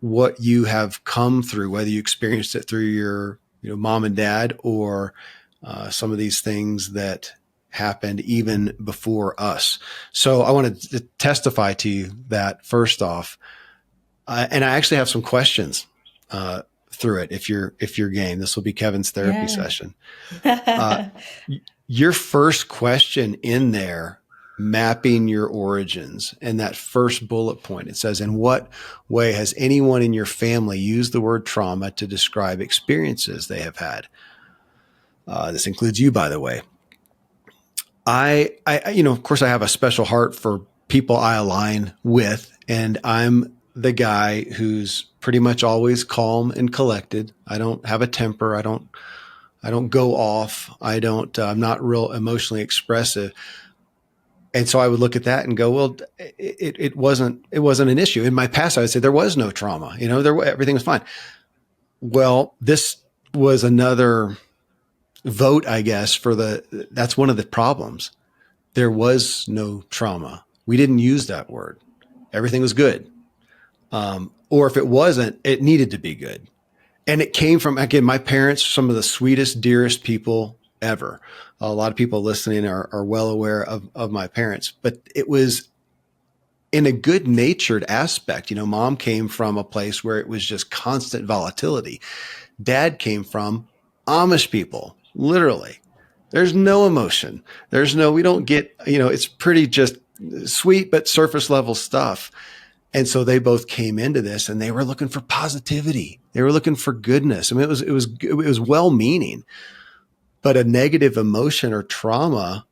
what you have come through, whether you experienced it through your, mom and dad, or some of these things that happened even before us. So I wanted to testify to you that first off, and I actually have some questions through it. If you're game, this will be Kevin's therapy session. Your first question in there, mapping your origins, and that first bullet point, it says, in what way has anyone in your family used the word trauma to describe experiences they have had? This includes you, by the way. I, of course, I have a special heart for people I align with, and I'm the guy who's pretty much always calm and collected. I don't have a temper. I don't go off. I'm not real emotionally expressive. And so I would look at that and go, well, it wasn't an issue. In my past, I would say there was no trauma. Everything was fine. Well, this was another vote, I guess, that's one of the problems. There was no trauma. We didn't use that word. Everything was good. Or if it wasn't, it needed to be good. And it came from, again, my parents, some of the sweetest, dearest people ever. A lot of people listening are well aware of my parents, but it was in a good natured aspect. Mom came from a place where it was just constant volatility. Dad came from Amish people, literally. There's no emotion. We don't get, it's pretty just sweet, but surface level stuff. And so they both came into this, and they were looking for positivity. They were looking for goodness. I mean, it was well-meaning, but a negative emotion or trauma,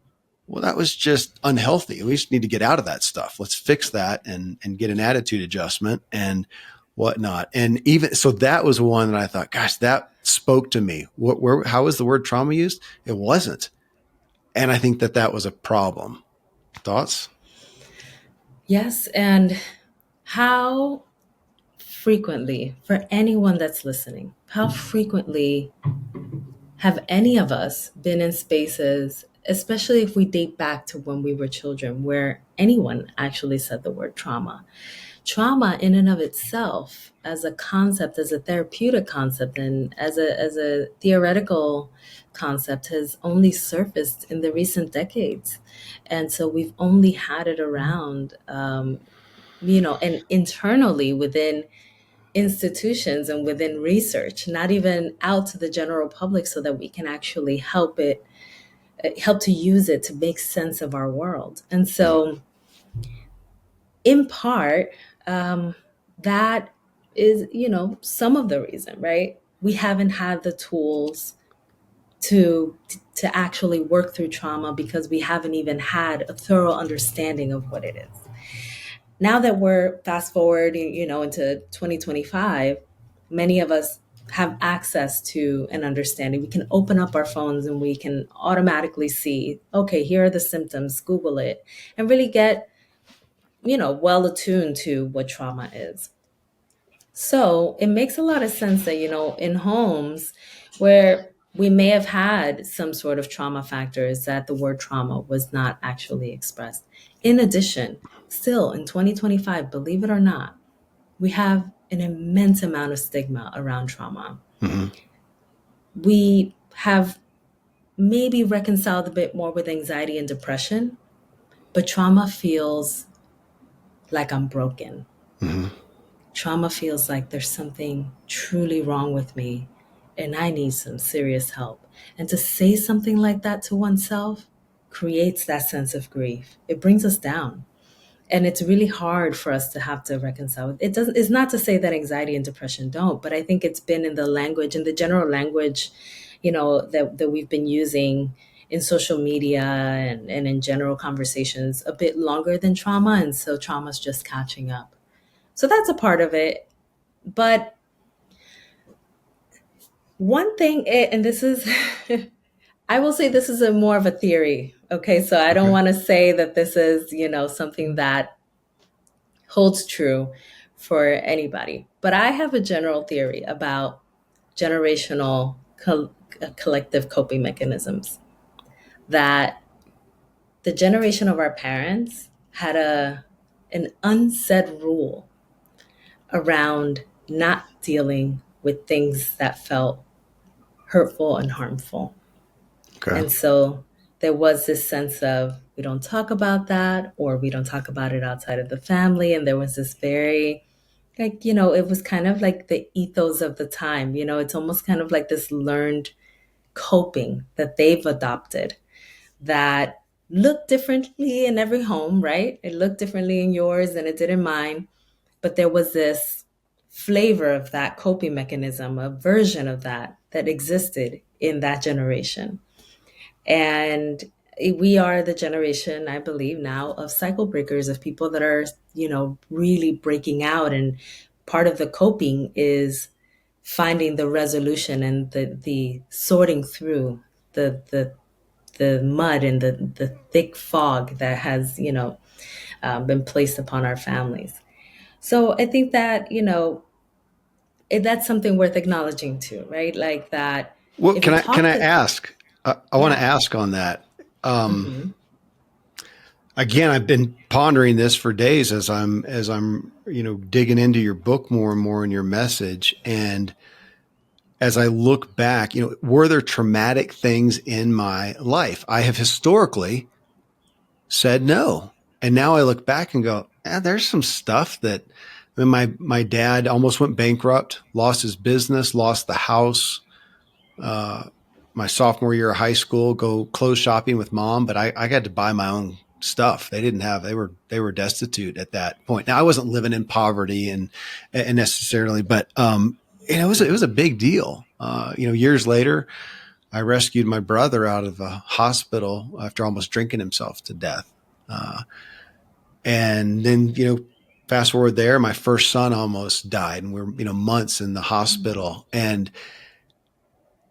well, that was just unhealthy. We just need to get out of that stuff. Let's fix that and get an attitude adjustment and whatnot. And even so, that was one that I thought, gosh, that spoke to me. How was the word trauma used? It wasn't. And I think that was a problem. Thoughts? Yes. And how frequently, for anyone that's listening, how frequently have any of us been in spaces, especially if we date back to when we were children, where anyone actually said the word trauma? Trauma in and of itself, as a concept, as a therapeutic concept, and as a theoretical concept, has only surfaced in the recent decades. And so we've only had it around, and internally within institutions and within research, not even out to the general public, so that we can actually help to use it to make sense of our world. And so in part, that is, some of the reason, right? We haven't had the tools to actually work through trauma, because we haven't even had a thorough understanding of what it is. Now that we're fast forward, into 2025, many of us have access to an understanding. We can open up our phones and we can automatically see, okay, here are the symptoms, Google it, and really get, well attuned to what trauma is. So it makes a lot of sense that, in homes where we may have had some sort of trauma factors, that the word trauma was not actually expressed. In addition, still in 2025, believe it or not, we have an immense amount of stigma around trauma. Mm-hmm. We have maybe reconciled a bit more with anxiety and depression, but trauma feels like I'm broken. Mm-hmm. Trauma feels like there's something truly wrong with me and I need some serious help. And to say something like that to oneself creates that sense of grief. It brings us down. And it's really hard for us to have to reconcile. It's not to say that anxiety and depression don't, but I think it's been in the language, in the general language, that we've been using in social media and in general conversations a bit longer than trauma. And so trauma's just catching up. So that's a part of it. But one thing, and this is, I will say this is more of a theory Okay, so I don't Okay. want to say that this is, something that holds true for anybody. But I have a general theory about generational collective coping mechanisms, that the generation of our parents had an unsaid rule around not dealing with things that felt hurtful and harmful. Okay. And so there was this sense of, we don't talk about that, or we don't talk about it outside of the family. And there was this very, like, it was kind of like the ethos of the time. It's almost kind of like this learned coping that they've adopted that looked differently in every home, right? It looked differently in yours than it did in mine. But there was this flavor of that coping mechanism, a version of that existed in that generation. And we are the generation, I believe now, of cycle breakers, of people that are, really breaking out. And part of the coping is finding the resolution and the sorting through the mud and the thick fog that has, been placed upon our families. So I think that, that's something worth acknowledging too, right? Like that, Well, if we can talk I to, ask? I want to yeah. ask on that. Um, Hmm. Again, I've been pondering this for days as I'm digging into your book more and more in your message, and as I look back, were there traumatic things in my life? I have historically said no, and now I look back and go, there's some stuff that. I mean, my dad almost went bankrupt, lost his business, lost the house. Uh, my sophomore year of high school, go clothes shopping with mom, but I had to buy my own stuff. They were destitute at that point. Now I wasn't living in poverty and necessarily, but it was a big deal. Years later, I rescued my brother out of a hospital after almost drinking himself to death. Uh, and then, fast forward there, my first son almost died, and we're, months in the hospital. And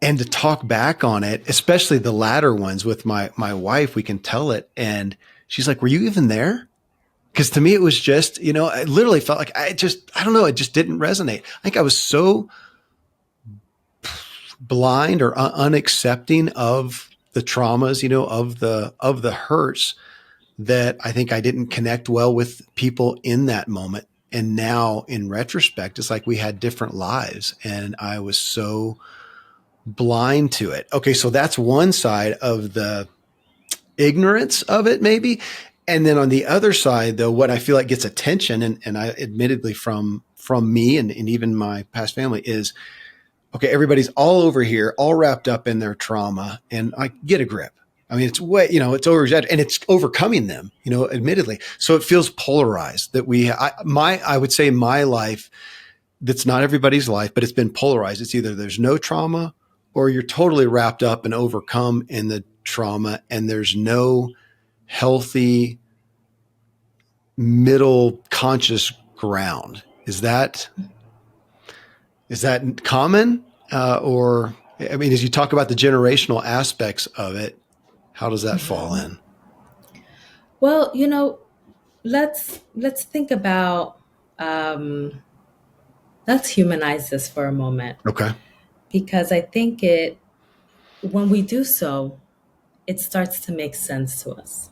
to talk back on it, especially the latter ones with my wife, we can tell it. And she's like, were you even there? Because to me, it was just, I literally felt like I don't know, it just didn't resonate. I think I was so blind or unaccepting of the traumas, of the hurts, that I think I didn't connect well with people in that moment. And now in retrospect, it's like we had different lives, and I was so blind to it. Okay, so that's one side of the ignorance of it, maybe. And then on the other side, though, what I feel like gets attention, and I admittedly from me and even my past family, is okay, everybody's all over here, all wrapped up in their trauma, and I get a grip. I mean, it's way, it's over and it's overcoming them, admittedly. So it feels polarized that I would say my life, that's not everybody's life, but it's been polarized. It's either there's no trauma or you're totally wrapped up and overcome in the trauma, and there's no healthy middle conscious ground. Is that common? Or, I mean, as you talk about the generational aspects of it, how does that fall Hmm. in? Well, let's think about, um, let's humanize this for a moment, Okay. because I think when we do so, it starts to make sense to us.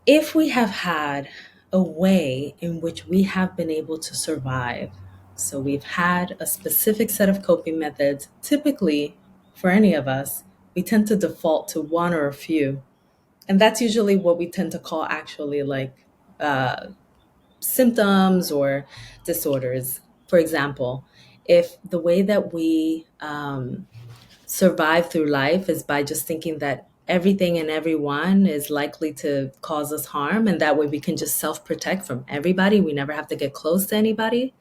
If we have had a way in which we have been able to survive, so we've had a specific set of coping methods, typically for any of us, we tend to default to one or a few. And that's usually what we tend to call actually like uh, symptoms or disorders. For example, if the way that we survive through life is by just thinking that everything and everyone is likely to cause us harm, and that way we can just self-protect from everybody, we never have to get close to anybody,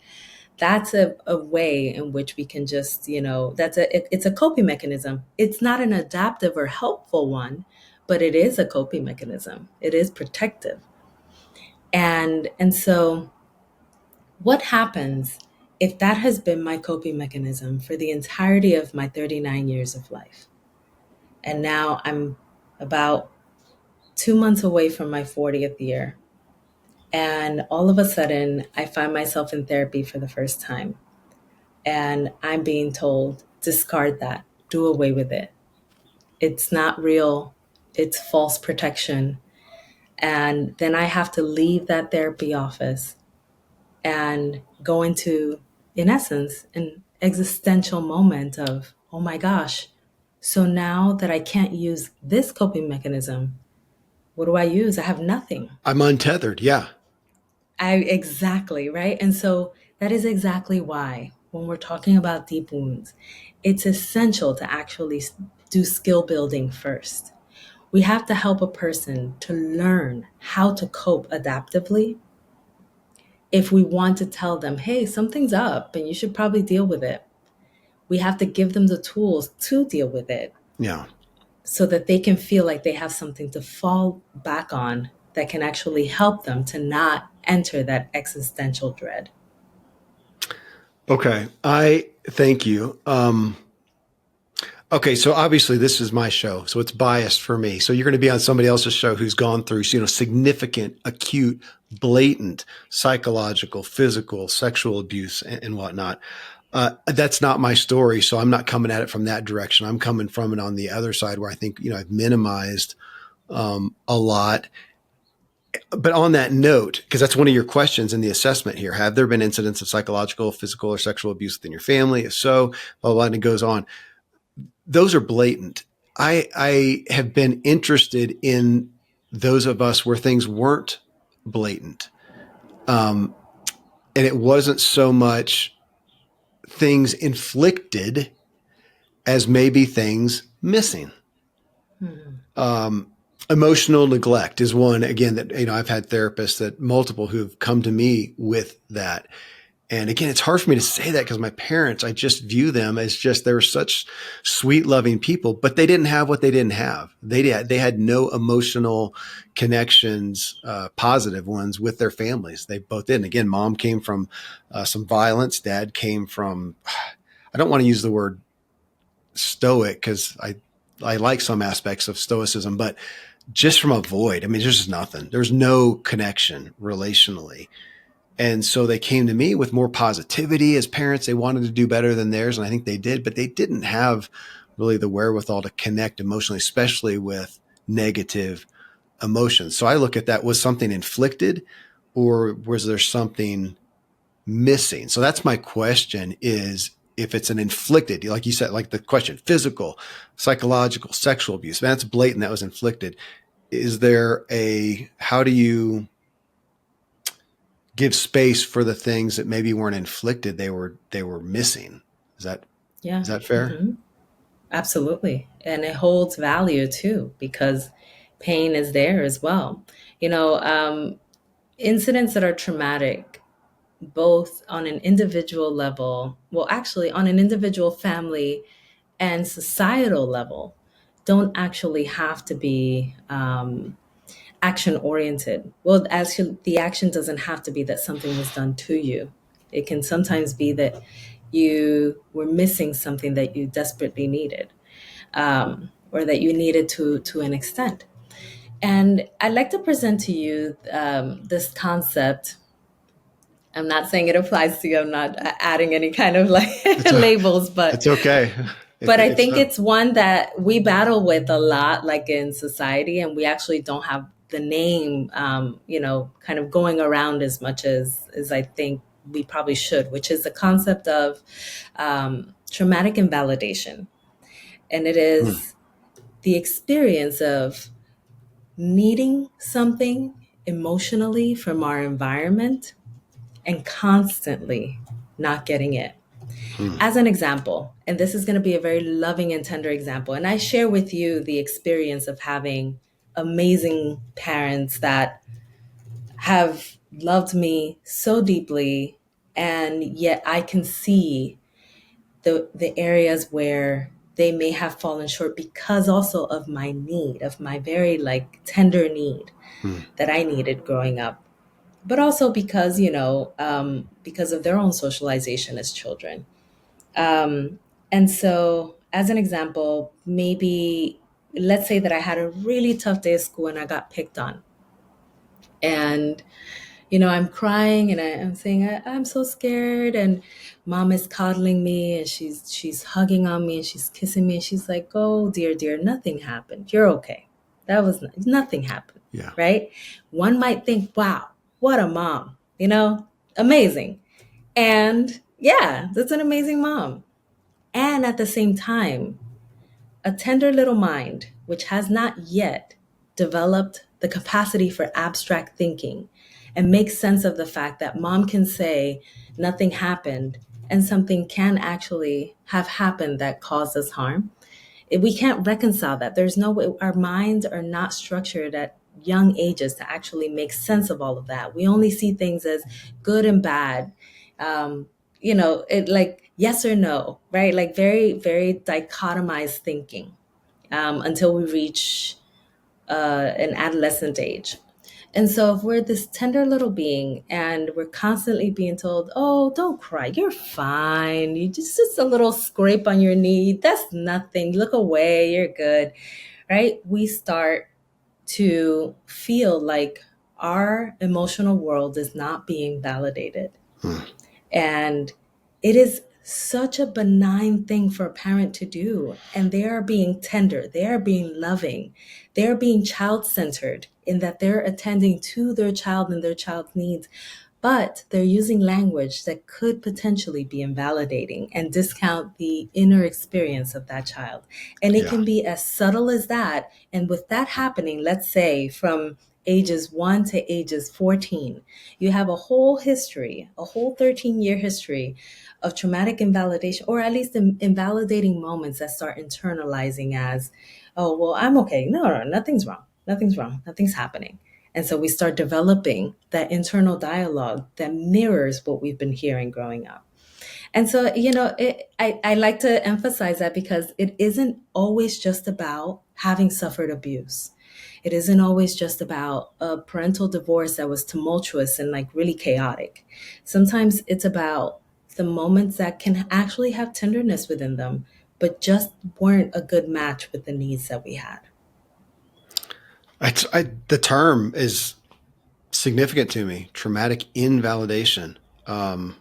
that's a way in which we can just, it's a coping mechanism. It's not an adaptive or helpful one, but it is a coping mechanism. It is protective. And so what happens if that has been my coping mechanism for the entirety of my 39 years of life? And now I'm about 2 months away from my 40th year. And all of a sudden, I find myself in therapy for the first time. And I'm being told, discard that, do away with it. It's not real, it's false protection. And then I have to leave that therapy office and go into, in essence, an existential moment of, oh my gosh, so now that I can't use this coping mechanism, what do I use? I have nothing. I'm untethered. Yeah. Exactly, right? And so that is exactly why when we're talking about deep wounds, it's essential to actually do skill building first. We have to help a person to learn how to cope adaptively if we want to tell them, hey, something's up and you should probably deal with it. We have to give them the tools to deal with it Yeah. so that they can feel like they have something to fall back on that can actually help them to not enter that existential dread. Okay. I thank you. Okay, so obviously this is my show, so it's biased for me. So you're going to be on somebody else's show who's gone through, significant, acute, blatant psychological, physical, sexual abuse and whatnot. That's not my story, so I'm not coming at it from that direction. I'm coming from it on the other side where I think, I've minimized a lot. But on that note, because that's one of your questions in the assessment here, have there been incidents of psychological, physical, or sexual abuse within your family? If so, blah, blah, blah, and it goes on. Those are blatant. I have been interested in those of us where things weren't blatant. And it wasn't so much things inflicted as maybe things missing. Emotional neglect is one, again, that, I've had therapists that multiple who've come to me with that. And again, it's hard for me to say that because my parents, I just view them as they were such sweet, loving people, but they didn't have what they didn't have. They had no emotional connections, positive ones with their families. They both did. And again, mom came from some violence. Dad came from, I don't want to use the word stoic because I like some aspects of stoicism, but just from a void. I mean, there's just nothing. There's no connection relationally. And so they came to me with more positivity as parents. They wanted to do better than theirs. And I think they did, but they didn't have really the wherewithal to connect emotionally, especially with negative emotions. So I look at that, was something inflicted or was there something missing? So that's my question, is if it's an inflicted, like you said, like the question, physical, psychological, sexual abuse, that's blatant, that was inflicted. Is there how do you give space for the things that maybe weren't inflicted, they were missing? Is that fair? Mm-hmm. Absolutely. And it holds value too, because pain is there as well. Incidents that are traumatic, both on an individual level, well, actually on an individual, family, and societal level, don't actually have to be action oriented. Well, actually, the action doesn't have to be that something was done to you. It can sometimes be that you were missing something that you desperately needed, or that you needed to an extent. And I'd like to present to you this concept. I'm not saying it applies to you. I'm not adding any kind of labels, but it's okay. But I think it's one that we battle with a lot, like in society, and we actually don't have the name, kind of going around as much as I think we probably should, which is the concept of traumatic invalidation. And it is the experience of needing something emotionally from our environment and constantly not getting it. As an example, and this is going to be a very loving and tender example, and I share with you the experience of having amazing parents that have loved me so deeply, and yet I can see the areas where they may have fallen short because also of my need, of my very tender need that I needed growing up, but also because, because of their own socialization as children. And so, as an example, maybe let's say that I had a really tough day at school and I got picked on. And I'm crying and I'm saying, I'm so scared. And mom is coddling me and she's hugging on me and she's kissing me. And she's like, oh, dear, nothing happened. You're okay. That was nothing happened. Yeah. Right. One might think, wow, what a mom, amazing. And yeah, that's an amazing mom. And at the same time, a tender little mind, which has not yet developed the capacity for abstract thinking and make sense of the fact that mom can say nothing happened and something can actually have happened that caused us harm. We can't reconcile that. There's no way, our minds are not structured at young ages to actually make sense of all of that. We only see things as good and bad. It like yes or no, right? Like very, very dichotomized thinking until we reach an adolescent age. And so if we're this tender little being and we're constantly being told, oh, don't cry, you're fine. You just a little scrape on your knee. That's nothing. Look away. You're good. Right? We start to feel like our emotional world is not being validated. And it is such a benign thing for a parent to do. And they are being tender, they are being loving, they're being child-centered in that they're attending to their child and their child's needs. But they're using language that could potentially be invalidating and discount the inner experience of that child. And it can be as subtle as that. And with that happening, let's say from ages 1 to ages 14, you have a whole history, a whole 13-year history of traumatic invalidation, or at least invalidating moments that start internalizing as, oh, well, I'm okay. No, nothing's wrong. Nothing's wrong. Nothing's happening. And so we start developing that internal dialogue that mirrors what we've been hearing growing up. And so, I like to emphasize that because it isn't always just about having suffered abuse. It isn't always just about a parental divorce that was tumultuous and like really chaotic. Sometimes it's about the moments that can actually have tenderness within them, but just weren't a good match with the needs that we had. The term is significant to me, traumatic invalidation. I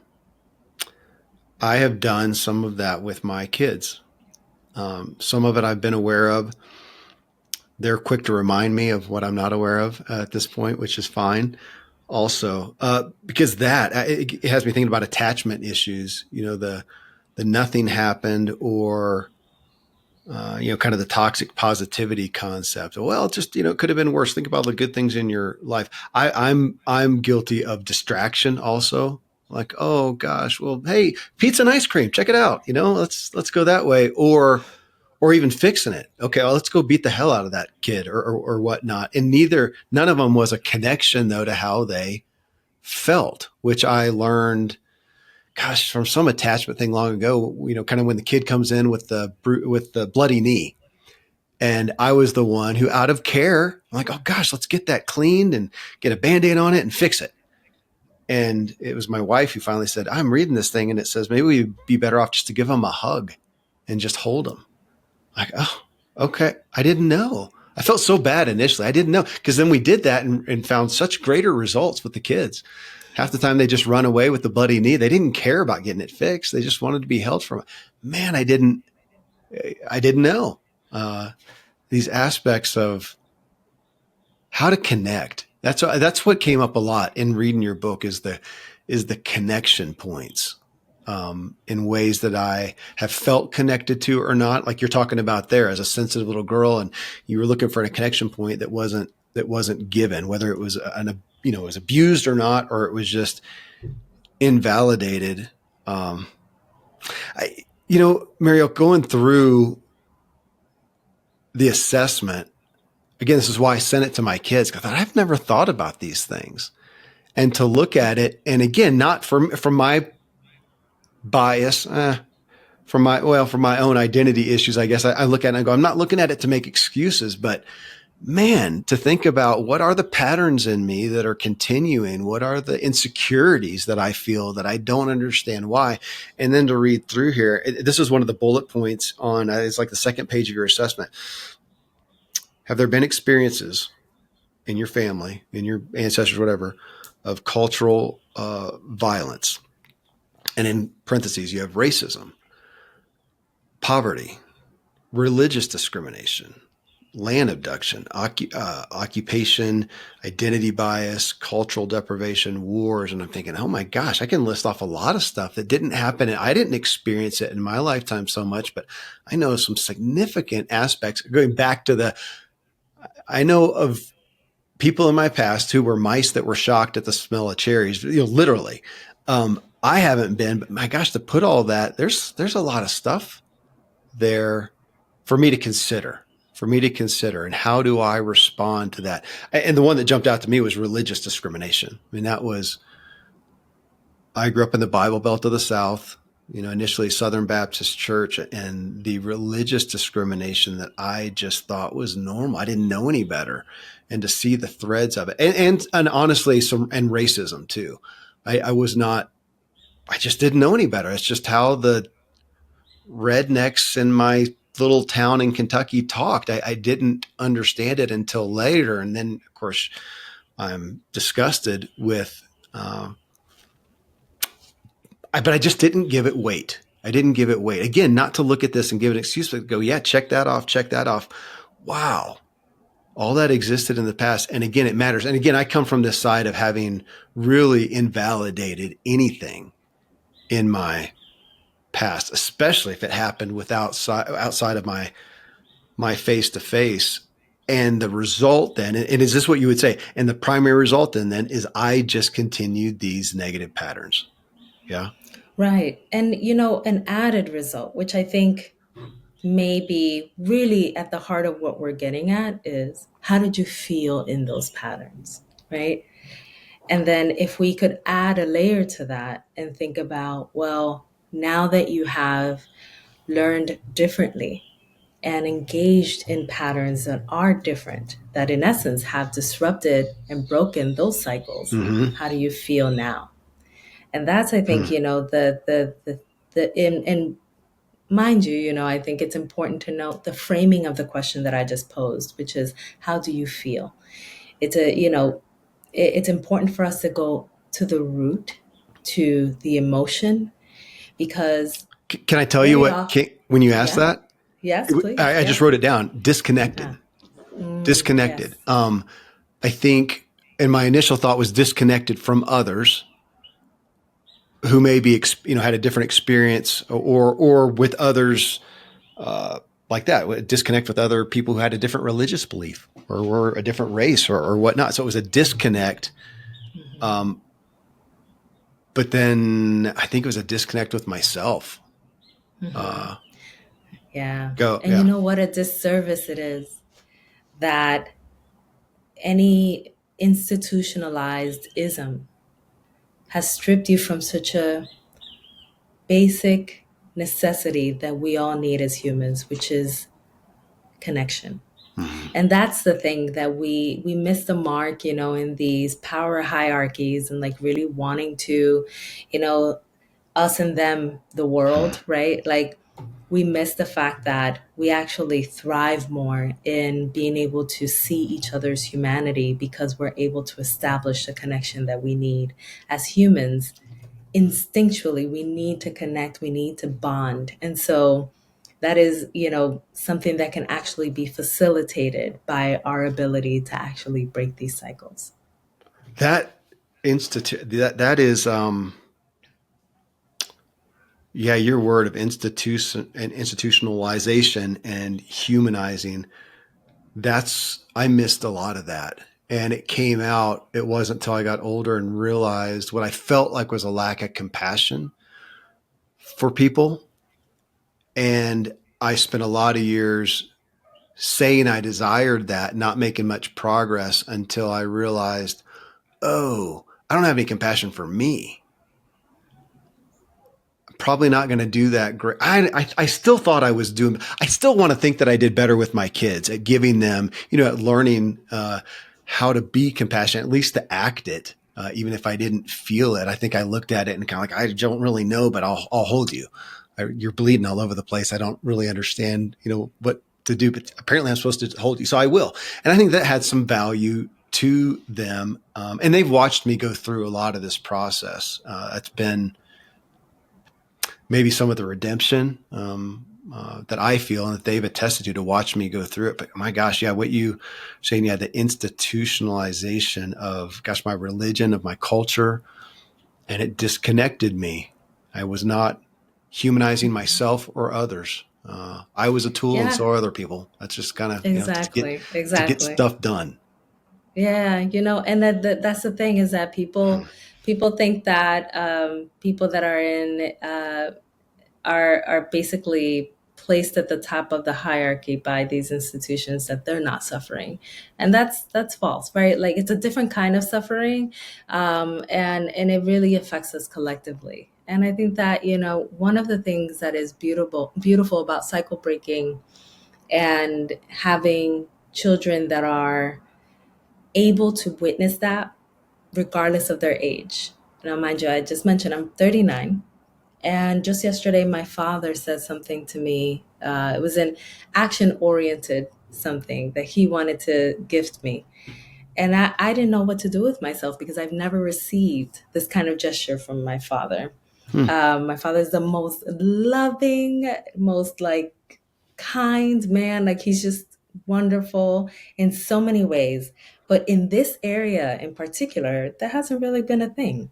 have done some of that with my kids. Some of it I've been aware of. They're quick to remind me of what I'm not aware of at this point, which is fine. Also, because it has me thinking about attachment issues, the nothing happened or kind of the toxic positivity concept. Well, just, it could have been worse. Think about the good things in your life. I'm guilty of distraction also. Like, oh gosh, well, hey, pizza and ice cream, check it out. Let's go that way. Or even fixing it. Okay, well, let's go beat the hell out of that kid or whatnot. And none of them was a connection though to how they felt, which I learned from some attachment thing long ago, kind of when the kid comes in with the bloody knee. And I was the one who, out of care, I'm like, oh gosh, let's get that cleaned and get a Band-Aid on it and fix it. And it was my wife who finally said, I'm reading this thing and it says, maybe we'd be better off just to give him a hug and just hold him. Like, oh, okay. I didn't know. I felt so bad initially. I didn't know, because then we did that and found such greater results with the kids. Half the time they just run away with the bloody knee. They didn't care about getting it fixed. They just wanted to be held from it. Man, I didn't know these aspects of how to connect. That's what came up a lot in reading your book is the connection points in ways that I have felt connected to or not. Like you're talking about there as a sensitive little girl, and you were looking for a connection point that wasn't given, whether it was it was abused or not, or it was just invalidated. Mariel, going through the assessment, again, this is why I sent it to my kids. I thought, I've never thought about these things, and to look at it. And again, not from my bias, from my own identity issues, I guess I look at it and I go, I'm not looking at it to make excuses, but man, to think about what are the patterns in me that are continuing, what are the insecurities that I feel that I don't understand why. And then to read through here, this is one of the bullet points on, it's like the second page of your assessment. have there been experiences in your family, in your ancestors, whatever, of cultural violence? And in parentheses, you have racism, poverty, religious discrimination, land abduction, occupation, identity bias, cultural deprivation, wars. And I'm thinking, oh my gosh, I can list off a lot of stuff that didn't happen. And I didn't experience it in my lifetime so much, but I know some significant aspects going back to I know of people in my past who were mice that were shocked at the smell of cherries, literally. I haven't been, but my gosh, to put all that, there's a lot of stuff there for me to consider. And how do I respond to that? And the one that jumped out to me was religious discrimination. I mean, I grew up in the Bible Belt of the South, initially Southern Baptist Church, and the religious discrimination that I just thought was normal. I didn't know any better. And to see the threads of it and honestly, and racism too. I just didn't know any better. It's just how the rednecks in my little town in Kentucky talked. I didn't understand it until later. And then of course I'm disgusted with, but I just didn't give it weight. Again, not to look at this and give an excuse, but go, yeah, check that off. Wow. All that existed in the past. And again, it matters. And again, I come from this side of having really invalidated anything in my past, especially if it happened outside of my face-to-face. And the result then, and is this what you would say? And the primary result then is I just continued these negative patterns. Yeah. Right. And, an added result, which I think may be really at the heart of what we're getting at, is how did you feel in those patterns, right? And then if we could add a layer to that and think about, well, now that you have learned differently and engaged in patterns that are different, that in essence have disrupted and broken those cycles, how do you feel now? And that's, I think, and mind you, I think it's important to note the framing of the question that I just posed, which is, how do you feel? It's important for us to go to the root, to the emotion, because can I tell you what, when you asked that? Yes, please. I just wrote it down. Disconnected. Disconnected. Yes. I think, and my initial thought was disconnected from others who maybe, had a different experience or with others, like that, disconnect with other people who had a different religious belief or were a different race or whatnot. So it was a disconnect. But then I think it was a disconnect with myself. Yeah. And you know what a disservice it is that any institutionalized ism has stripped you from such a basic necessity that we all need as humans, which is connection. And that's the thing that we miss the mark, in these power hierarchies and like really wanting to, us and them, the world, right? Like we miss the fact that we actually thrive more in being able to see each other's humanity because we're able to establish the connection that we need as humans. Instinctually, we need to connect, we need to bond. And so that is, something that can actually be facilitated by our ability to actually break these cycles. That is, your word of institutionalization and humanizing. I missed a lot of that. And it came out, it wasn't until I got older and realized what I felt like was a lack of compassion for people. And I spent a lot of years saying I desired that, not making much progress until I realized, I don't have any compassion for me. I'm probably not going to do that great. I still thought I still want to think that I did better with my kids at giving them, at learning, how to be compassionate, at least to act it, even if I didn't feel it. I think I looked at it and kind of like, I don't really know, but I'll hold you. You're bleeding all over the place. I don't really understand, what to do, but apparently I'm supposed to hold you. So I will. And I think that had some value to them. And they've watched me go through a lot of this process. It's been maybe some of the redemption that I feel and that they've attested to watch me go through it. But my gosh, yeah, what you saying, yeah, the institutionalization of, gosh, my religion, of my culture, and it disconnected me. I was not humanizing myself or others. I was a tool and so are other people. That's just kind of, Exactly. to get Exactly. stuff done. Yeah, and that's the thing, is that people think that people that are in are basically placed at the top of the hierarchy by these institutions, that they're not suffering, and that's false, right? Like, it's a different kind of suffering, and it really affects us collectively. And I think that, one of the things that is beautiful about cycle breaking and having children that are able to witness that regardless of their age. Mind you, I just mentioned I'm 39. And just yesterday, my father said something to me. It was an action oriented something that he wanted to gift me. And I didn't know what to do with myself, because I've never received this kind of gesture from my father. Hmm. My father is the most loving, most like kind man. Like, he's just wonderful in so many ways. But in this area in particular, that hasn't really been a thing.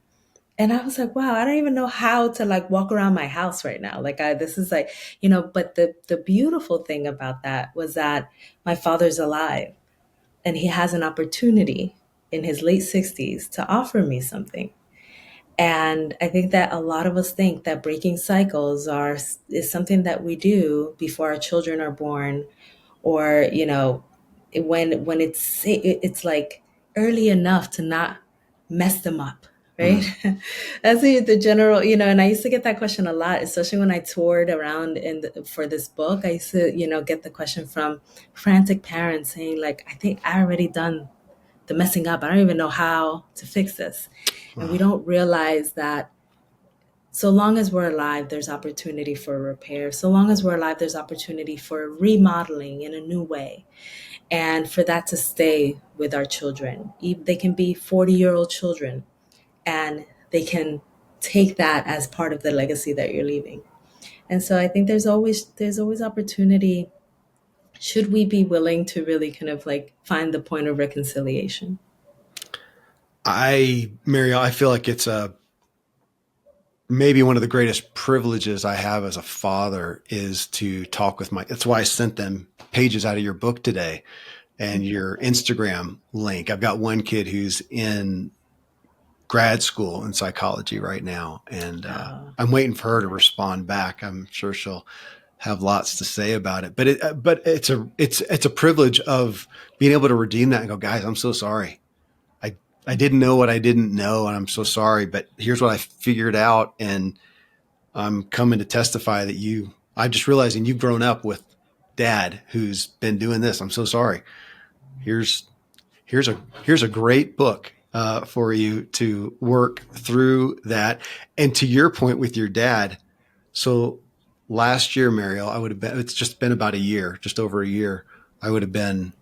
And I was like, wow, I don't even know how to like walk around my house right now. Like, this is like, but the beautiful thing about that was that my father's alive, and he has an opportunity in his late 60s to offer me something. And I think that a lot of us think that breaking cycles is something that we do before our children are born, or when it's like early enough to not mess them up, right? Mm. That's the general, and I used to get that question a lot, especially when I toured around for this book. I used to get the question from frantic parents saying, like, I think I already done the messing up, I don't even know how to fix this. And we Wow. don't realize that so long as we're alive, there's opportunity for repair. So long as we're alive, there's opportunity for remodeling in a new way. And for that to stay with our children. They can be 40-year-old children, and they can take that as part of the legacy that you're leaving. And so I think there's always opportunity, should we be willing to really kind of like find the point of reconciliation. Mariel, I feel like it's maybe one of the greatest privileges I have as a father is to talk with that's why I sent them pages out of your book today and your Instagram link. I've got one kid who's in grad school in psychology right now, and I'm waiting for her to respond back. I'm sure she'll have lots to say about it, but it's a privilege of being able to redeem that and go, guys, I'm so sorry. I didn't know what I didn't know, and I'm so sorry, but here's what I figured out. And I'm coming to testify that I'm just realizing you've grown up with dad who's been doing this. I'm so sorry. Here's a great book for you to work through that. And to your point with your dad. So last year, Mariel, it's just been about a year, just over a year. I would have been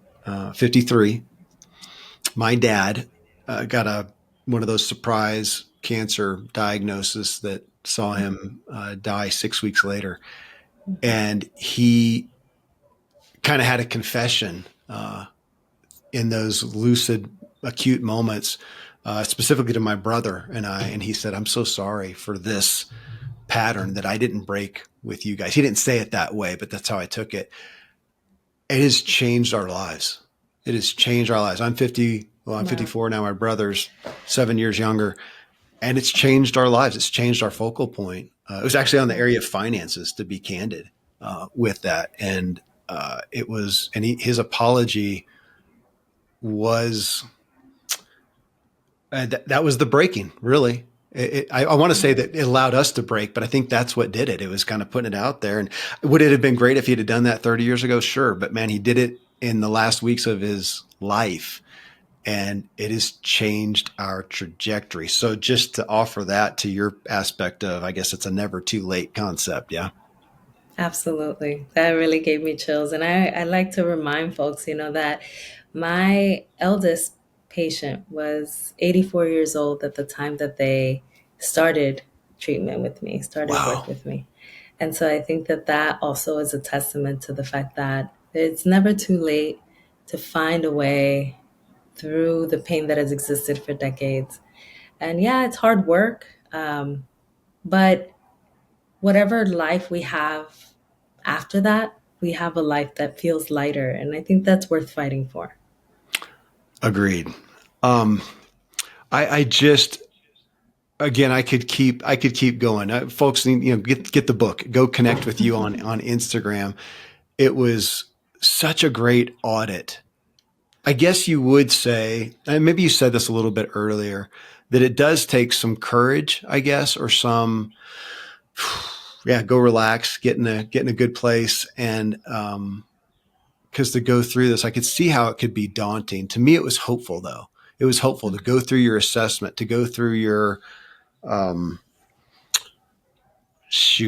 53. My dad got one of those surprise cancer diagnoses that saw him die 6 weeks later. And he kind of had a confession in those lucid, acute moments, specifically to my brother and I. And he said, I'm so sorry for this pattern that I didn't break with you guys. He didn't say it that way, but that's how I took it. It has changed our lives. It has changed our lives. I'm 50. Well, I'm 54 now. My brother's 7 years younger, and it's changed our lives. It's changed our focal point. It was actually on the area of finances, to be candid with that. And his apology was, that was the breaking, really. I want to say that it allowed us to break, but I think that's what did it. It was kind of putting it out there. And would it have been great if he'd have done that 30 years ago? Sure. But man, he did it in the last weeks of his life, and it has changed our trajectory. So just to offer that to your aspect of, I guess it's a never too late concept. Yeah. Absolutely. That really gave me chills. And I like to remind folks, that my eldest patient was 84 years old at the time that they started treatment with me, started work Wow. with me. And so I think that that also is a testament to the fact that it's never too late to find a way through the pain that has existed for decades. And yeah, it's hard work, but whatever life we have after that, we have a life that feels lighter. And I think that's worth fighting for. Agreed. Um, I just, again, I could keep going. Folks need, get the book, go connect with you on Instagram. It was such a great audit. I guess you would say, and maybe you said this a little bit earlier, that it does take some courage, I guess, or some, yeah, go relax, get in a good place. And, because to go through this, I could see how it could be daunting. To me, it was hopeful though. It was hopeful to go through your assessment, to go through your, um,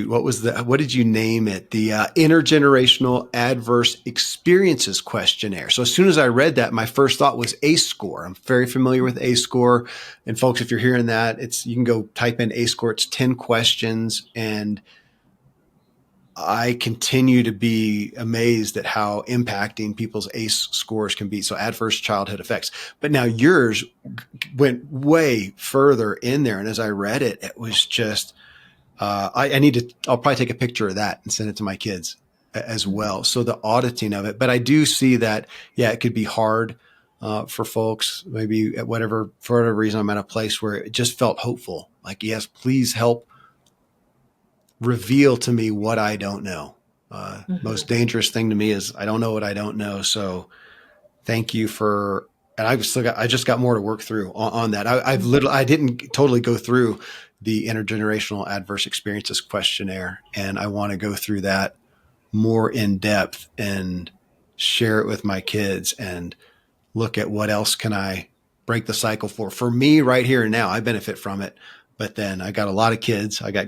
what did you name it? The intergenerational adverse experiences questionnaire. So as soon as I read that, my first thought was ACE score. I'm very familiar with ACE score. And folks, if you're hearing that, you can go type in ACE score. It's 10 questions. And I continue to be amazed at how impacting people's ACE scores can be. So adverse childhood effects. But now yours went way further in there. And as I read it, it was just, I'll probably take a picture of that and send it to my kids as well. So the auditing of it, but I do see that, yeah, it could be hard, for folks, maybe for whatever reason, I'm at a place where it just felt hopeful. Like, yes, please help reveal to me what I don't know. Most dangerous thing to me is I don't know what I don't know. So thank you and I just got more to work through on that. I didn't totally go through the intergenerational adverse experiences questionnaire, and I want to go through that more in depth and share it with my kids and look at what else can I break the cycle for me right here and now. I benefit from it. But then I got a lot of kids. I got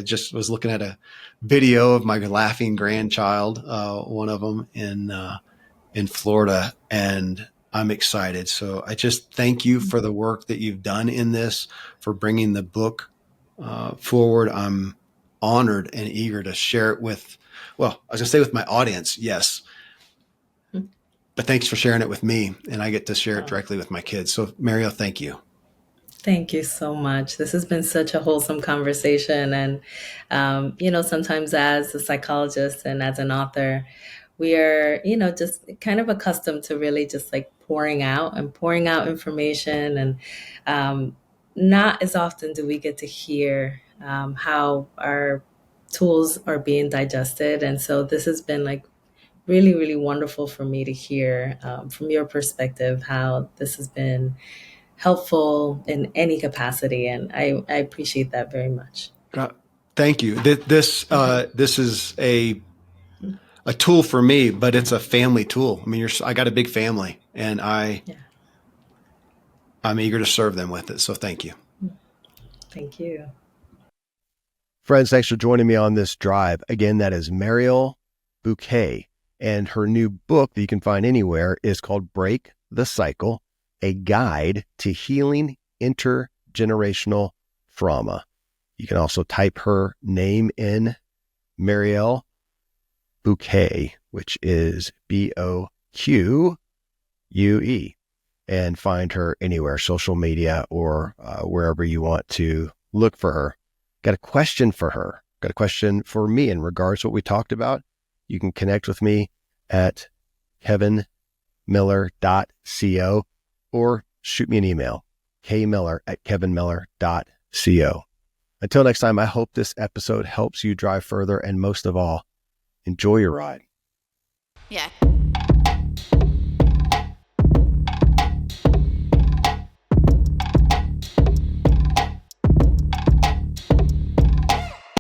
just was looking at a video of my laughing grandchild, one of them in Florida, and I'm excited. So I just thank you for the work that you've done in this, for bringing the book forward. I'm honored and eager to share it with my audience. Yes. But thanks for sharing it with me, and I get to share it directly with my kids. So Mariel, thank you. Thank you so much. This has been such a wholesome conversation. And, sometimes as a psychologist and as an author, we are, just kind of accustomed to really just like pouring out information. And not as often do we get to hear how our tools are being digested. And so this has been like really, really wonderful for me to hear from your perspective how this has been helpful in any capacity. And I appreciate that very much. Thank you. This is a tool for me, but it's a family tool. I mean, I got a big family, and I'm eager to serve them with it. So thank you. Thank you. Friends, thanks for joining me on this drive. Again, that is Mariel Buqué, and her new book that you can find anywhere is called Break the Cycle, a guide to healing intergenerational trauma. You can also type her name in, Mariel Buqué, which is Bouque, and find her anywhere, social media or wherever you want to look for her. Got a question for her, got a question for me in regards to what we talked about. You can connect with me at kevinmiller.co or shoot me an email, kmiller@kevinmiller.co. Until next time, I hope this episode helps you drive further, and most of all, enjoy your ride. Yeah.